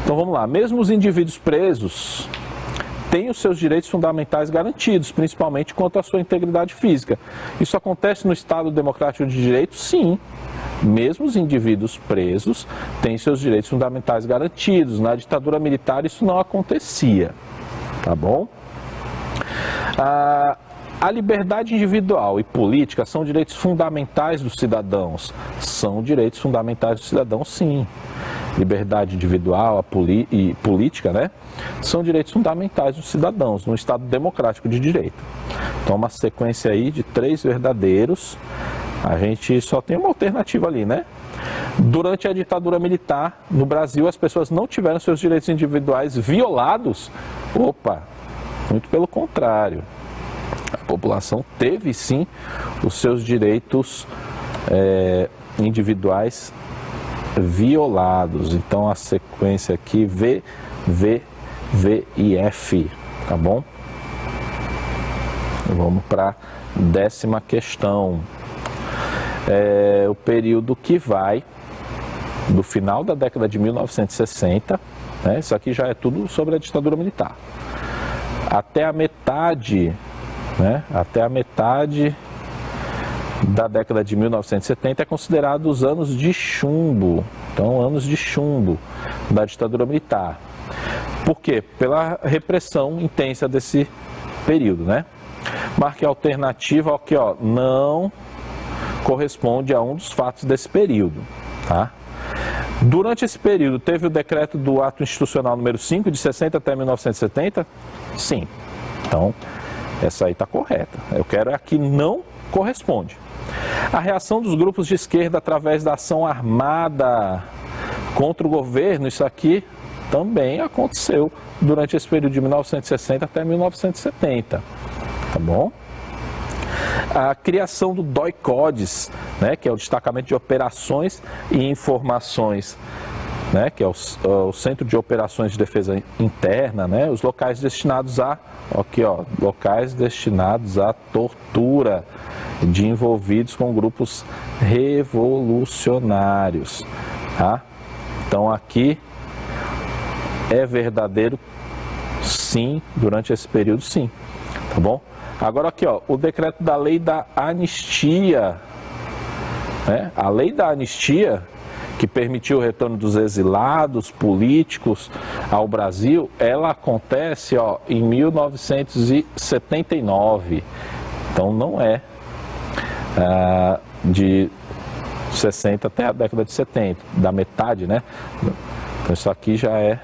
[SPEAKER 2] Então vamos lá, mesmo os indivíduos presos têm os seus direitos fundamentais garantidos, principalmente quanto à sua integridade física. Isso acontece no Estado democrático de direito? Sim. Mesmo os indivíduos presos têm seus direitos fundamentais garantidos. Na ditadura militar isso não acontecia, tá bom? A liberdade individual e política são direitos fundamentais dos cidadãos. São direitos fundamentais dos cidadãos, sim. liberdade individual e política, né, são direitos fundamentais dos cidadãos, num Estado democrático de direito. Então, uma sequência aí de 3 verdadeiros, a gente só tem uma alternativa ali, né? Durante a ditadura militar, no Brasil, as pessoas não tiveram seus direitos individuais violados? Opa, muito pelo contrário. A população teve, sim, os seus direitos individuais violados. Então, a sequência aqui, V, V, V e F, tá bom? Vamos para a 10ª questão. O período que vai do final da década de 1960, né, isso aqui já é tudo sobre a ditadura militar, até a metade, né, até a metade da década de 1970 é considerado os anos de chumbo. Então, anos de chumbo da ditadura militar. Por quê? Pela repressão intensa desse período, né? Marque a alternativa aqui, ó, não corresponde a um dos fatos desse período, tá? Durante esse período, teve o decreto do Ato Institucional número 5, de 60 até 1970? Sim. Então, essa aí está correta. Eu quero aqui não corresponde. A reação dos grupos de esquerda através da ação armada contra o governo, isso aqui também aconteceu durante esse período de 1960 até 1970, tá bom? A criação do DOI-CODES, né, que é o Destacamento de Operações e Informações, né, que é o Centro de Operações de Defesa Interna, né, os locais destinados a, aqui, ó, locais destinados à tortura de envolvidos com grupos revolucionários, tá? Então aqui é verdadeiro, sim, durante esse período, sim, tá bom? Agora aqui, ó, o decreto da lei da anistia, né? A lei da anistia, que permitiu o retorno dos exilados políticos ao Brasil, ela acontece, ó, em 1979. Então não é de 60 até a década de 70, da metade, né? Então isso aqui já é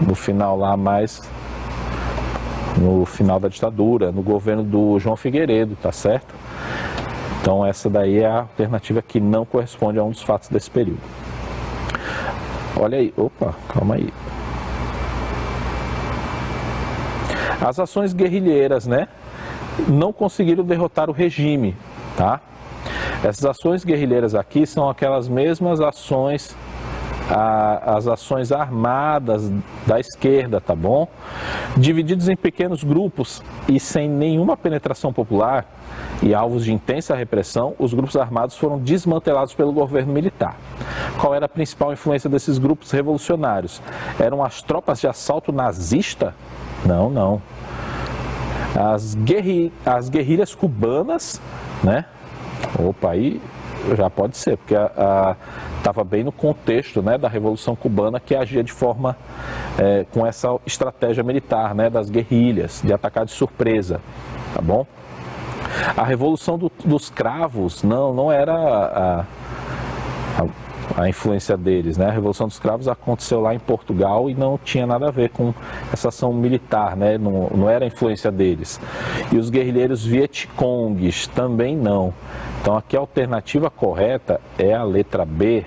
[SPEAKER 2] no final lá, mais no final da ditadura, no governo do João Figueiredo, tá certo? Então essa daí é a alternativa que não corresponde a um dos fatos desse período. Olha aí, opa, calma aí. As ações guerrilheiras, né, não conseguiram derrotar o regime, tá? Essas ações guerrilheiras aqui são aquelas mesmas ações, as ações armadas da esquerda, tá bom? Divididos em pequenos grupos e sem nenhuma penetração popular e alvos de intensa repressão, os grupos armados foram desmantelados pelo governo militar. Qual era a principal influência desses grupos revolucionários? Eram as tropas de assalto nazista? Não, não. As guerrilhas cubanas, né? Opa, aí já pode ser, porque estava bem no contexto, né, da Revolução Cubana, que agia de forma, com essa estratégia militar, né, das guerrilhas, de atacar de surpresa, tá bom? A Revolução dos Cravos não era a influência deles, né? A Revolução dos Cravos aconteceu lá em Portugal e não tinha nada a ver com essa ação militar, né? Não era a influência deles. E os guerrilheiros vietcongues também não. Então aqui a alternativa correta é a letra B,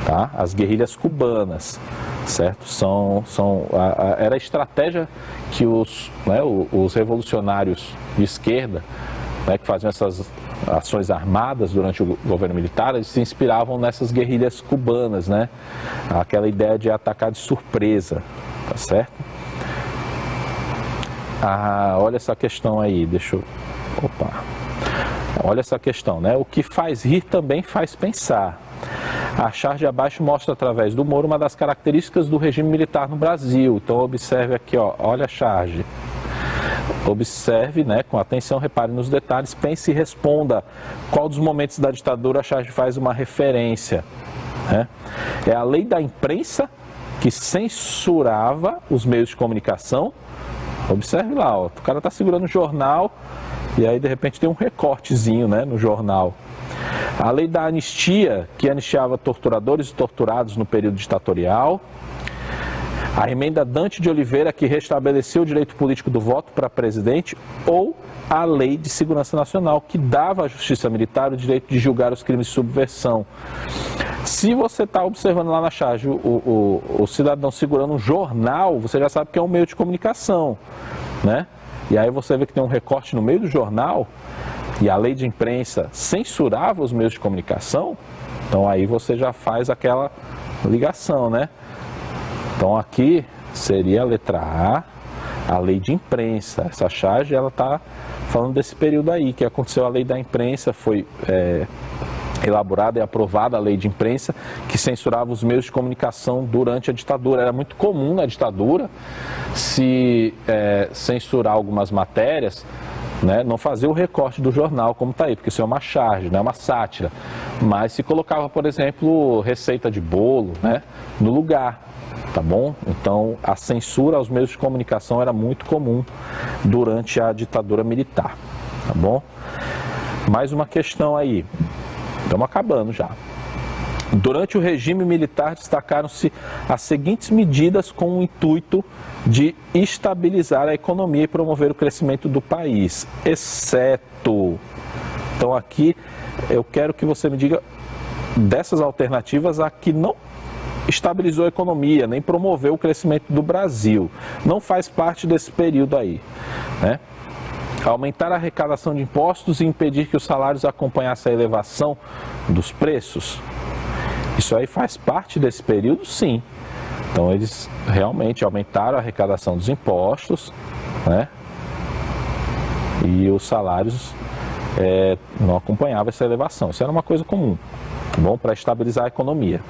[SPEAKER 2] tá? As guerrilhas cubanas, certo? Era a estratégia que os revolucionários de esquerda, né, que faziam essas ações armadas durante o governo militar, eles se inspiravam nessas guerrilhas cubanas, né? Aquela ideia de atacar de surpresa, tá certo? Olha essa questão aí, olha essa questão, né? O que faz rir também faz pensar. A charge abaixo mostra através do humor uma das características do regime militar no Brasil. Então observe aqui, ó, olha a charge. Observe, né, com atenção, repare nos detalhes, pense e responda qual dos momentos da ditadura a charge faz uma referência, né? É a lei da imprensa, que censurava os meios de comunicação. Observe lá, ó, o cara está segurando o jornal e aí de repente tem um recortezinho, né, no jornal. A lei da anistia, que anistiava torturadores e torturados no período ditatorial. A emenda Dante de Oliveira, que restabeleceu o direito político do voto para presidente, ou a Lei de Segurança Nacional, que dava à Justiça Militar o direito de julgar os crimes de subversão. Se você está observando lá na charge o cidadão segurando um jornal, você já sabe que é um meio de comunicação, né? E aí você vê que tem um recorte no meio do jornal, e a lei de imprensa censurava os meios de comunicação, então aí você já faz aquela ligação, né? Então aqui seria a letra A lei de imprensa. Essa charge, ela está falando desse período aí, que aconteceu a lei da imprensa, foi elaborada e aprovada a lei de imprensa, que censurava os meios de comunicação durante a ditadura. Era muito comum na ditadura se censurar algumas matérias, né, não fazer o recorte do jornal como está aí, porque isso é uma charge, não é uma sátira. Mas se colocava, por exemplo, receita de bolo, né, no lugar. Tá bom? Então, a censura aos meios de comunicação era muito comum durante a ditadura militar, tá bom? Mais uma questão aí, estamos acabando já. Durante o regime militar, destacaram-se as seguintes medidas com o intuito de estabilizar a economia e promover o crescimento do país, exceto... Então, aqui, eu quero que você me diga dessas alternativas a que não estabilizou a economia, nem promoveu o crescimento do Brasil. Não faz parte desse período aí, né? Aumentar a arrecadação de impostos e impedir que os salários acompanhassem a elevação dos preços. Isso aí faz parte desse período, sim. Então eles realmente aumentaram a arrecadação dos impostos, né? E os salários não acompanhavam essa elevação. Isso era uma coisa comum, tá bom? Para estabilizar a economia.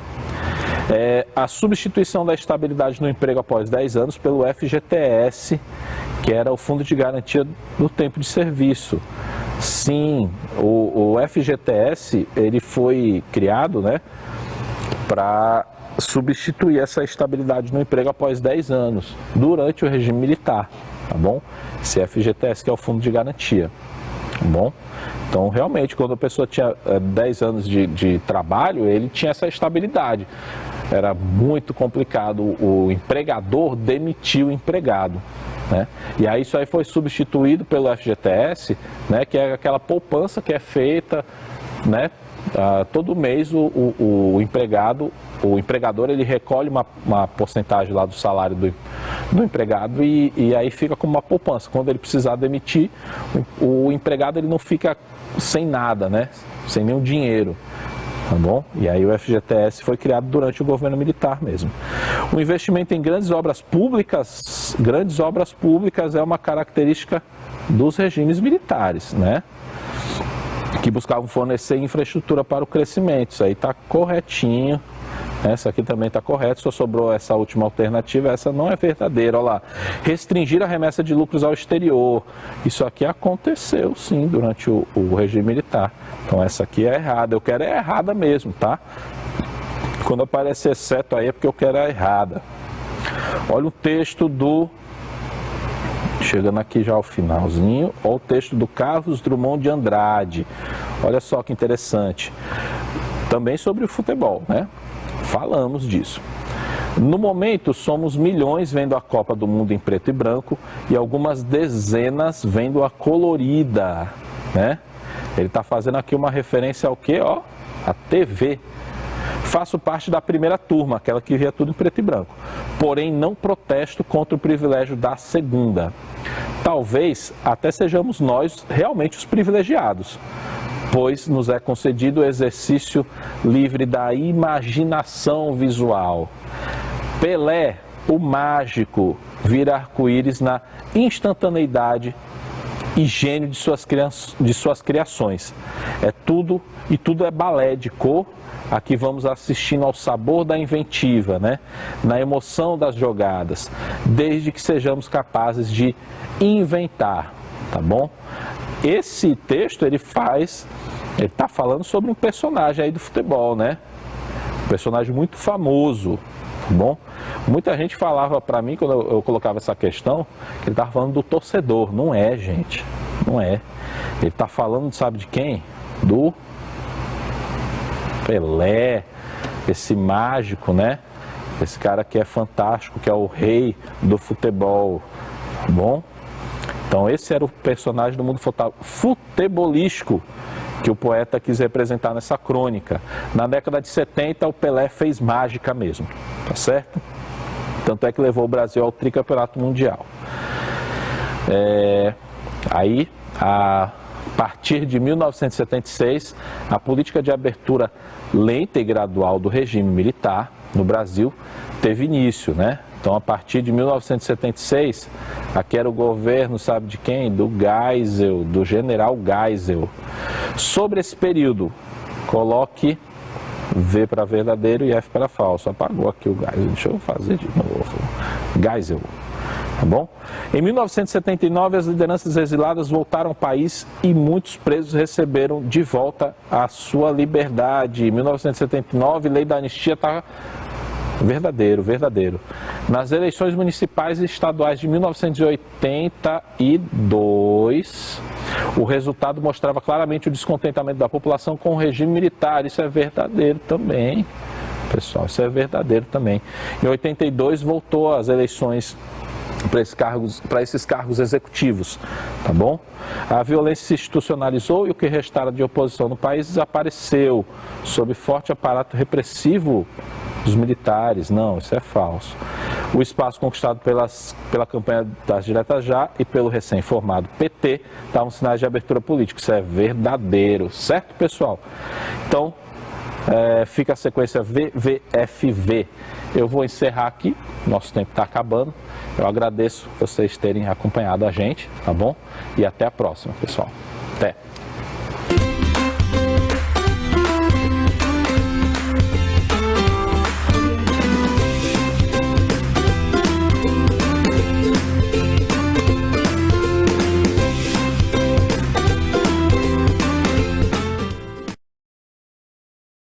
[SPEAKER 2] A substituição da estabilidade no emprego após 10 anos pelo FGTS, que era o Fundo de Garantia do Tempo de Serviço. Sim, o FGTS ele foi criado, né, para substituir essa estabilidade no emprego após 10 anos, durante o regime militar, tá bom? Esse FGTS que é o Fundo de Garantia, tá bom? Então, realmente, quando a pessoa tinha 10 anos de trabalho, ele tinha essa estabilidade. Era muito complicado o empregador demitir o empregado, né? E aí isso aí foi substituído pelo FGTS, né, que é aquela poupança que é feita, né, todo mês o empregador ele recolhe uma porcentagem lá do salário do empregado e aí fica como uma poupança. Quando ele precisar demitir, o empregado ele não fica sem nada, né, sem nenhum dinheiro. Tá bom? E aí o FGTS foi criado durante o governo militar mesmo. O investimento em grandes obras públicas é uma característica dos regimes militares, né? Que buscavam fornecer infraestrutura para o crescimento. Isso aí está corretinho. Essa aqui também está correta, só sobrou essa última alternativa, essa não é verdadeira. Olha lá, restringir a remessa de lucros ao exterior. Isso aqui aconteceu sim durante o regime militar. Então essa aqui é errada, eu quero é errada mesmo, tá? Quando aparece exceto aí é porque eu quero a errada. Olha o texto chegando aqui já ao finalzinho, olha o texto do Carlos Drummond de Andrade. Olha só que interessante. Também sobre o futebol, né? Falamos disso. No momento, somos milhões vendo a Copa do Mundo em preto e branco e algumas dezenas vendo a colorida, né? Ele está fazendo aqui uma referência ao quê? Ó, a TV. Faço parte da primeira turma, aquela que via tudo em preto e branco. Porém, não protesto contra o privilégio da segunda. Talvez até sejamos nós realmente os privilegiados, pois nos é concedido o exercício livre da imaginação visual. Pelé, o mágico, vira arco-íris na instantaneidade e gênio de suas criações. Tudo é balé de cor. Aqui vamos assistindo ao sabor da inventiva, né? Na emoção das jogadas, desde que sejamos capazes de inventar, tá bom? Esse texto ele está falando sobre um personagem aí do futebol, né? Um personagem muito famoso, tá bom? Muita gente falava para mim, quando eu colocava essa questão, que ele estava falando do torcedor. Não é, gente, não é. Ele está falando, sabe de quem? Do Pelé, esse mágico, né? Esse cara que é fantástico, que é o rei do futebol, tá bom? Então esse era o personagem do mundo futebolístico que o poeta quis representar nessa crônica. Na década de 70 o Pelé fez mágica mesmo, tá certo? Tanto é que levou o Brasil ao tricampeonato mundial. Aí, a partir de 1976, a política de abertura lenta e gradual do regime militar no Brasil teve início, né? Então, a partir de 1976, aqui era o governo, sabe de quem? Do Geisel, do general Geisel. Sobre esse período, coloque V para verdadeiro e F para falso. Apagou aqui o Geisel, deixa eu fazer de novo. Geisel, tá bom? Em 1979, as lideranças exiladas voltaram ao país e muitos presos receberam de volta a sua liberdade. Em 1979, lei da anistia está... Verdadeiro. Nas eleições municipais e estaduais de 1982, o resultado mostrava claramente o descontentamento da população com o regime militar. Isso é verdadeiro também, pessoal, isso é verdadeiro também. Em 82 voltou às eleições para esses cargos executivos, tá bom? A violência se institucionalizou e o que restara de oposição no país desapareceu, sob forte aparato repressivo dos militares. Não, isso é falso. O espaço conquistado pela campanha das diretas já e pelo recém-formado PT davam sinais de abertura política. Isso é verdadeiro, certo, pessoal? Então, fica a sequência VVFV. Eu vou encerrar aqui, nosso tempo está acabando. Eu agradeço vocês terem acompanhado a gente, tá bom? E até a próxima, pessoal. Até!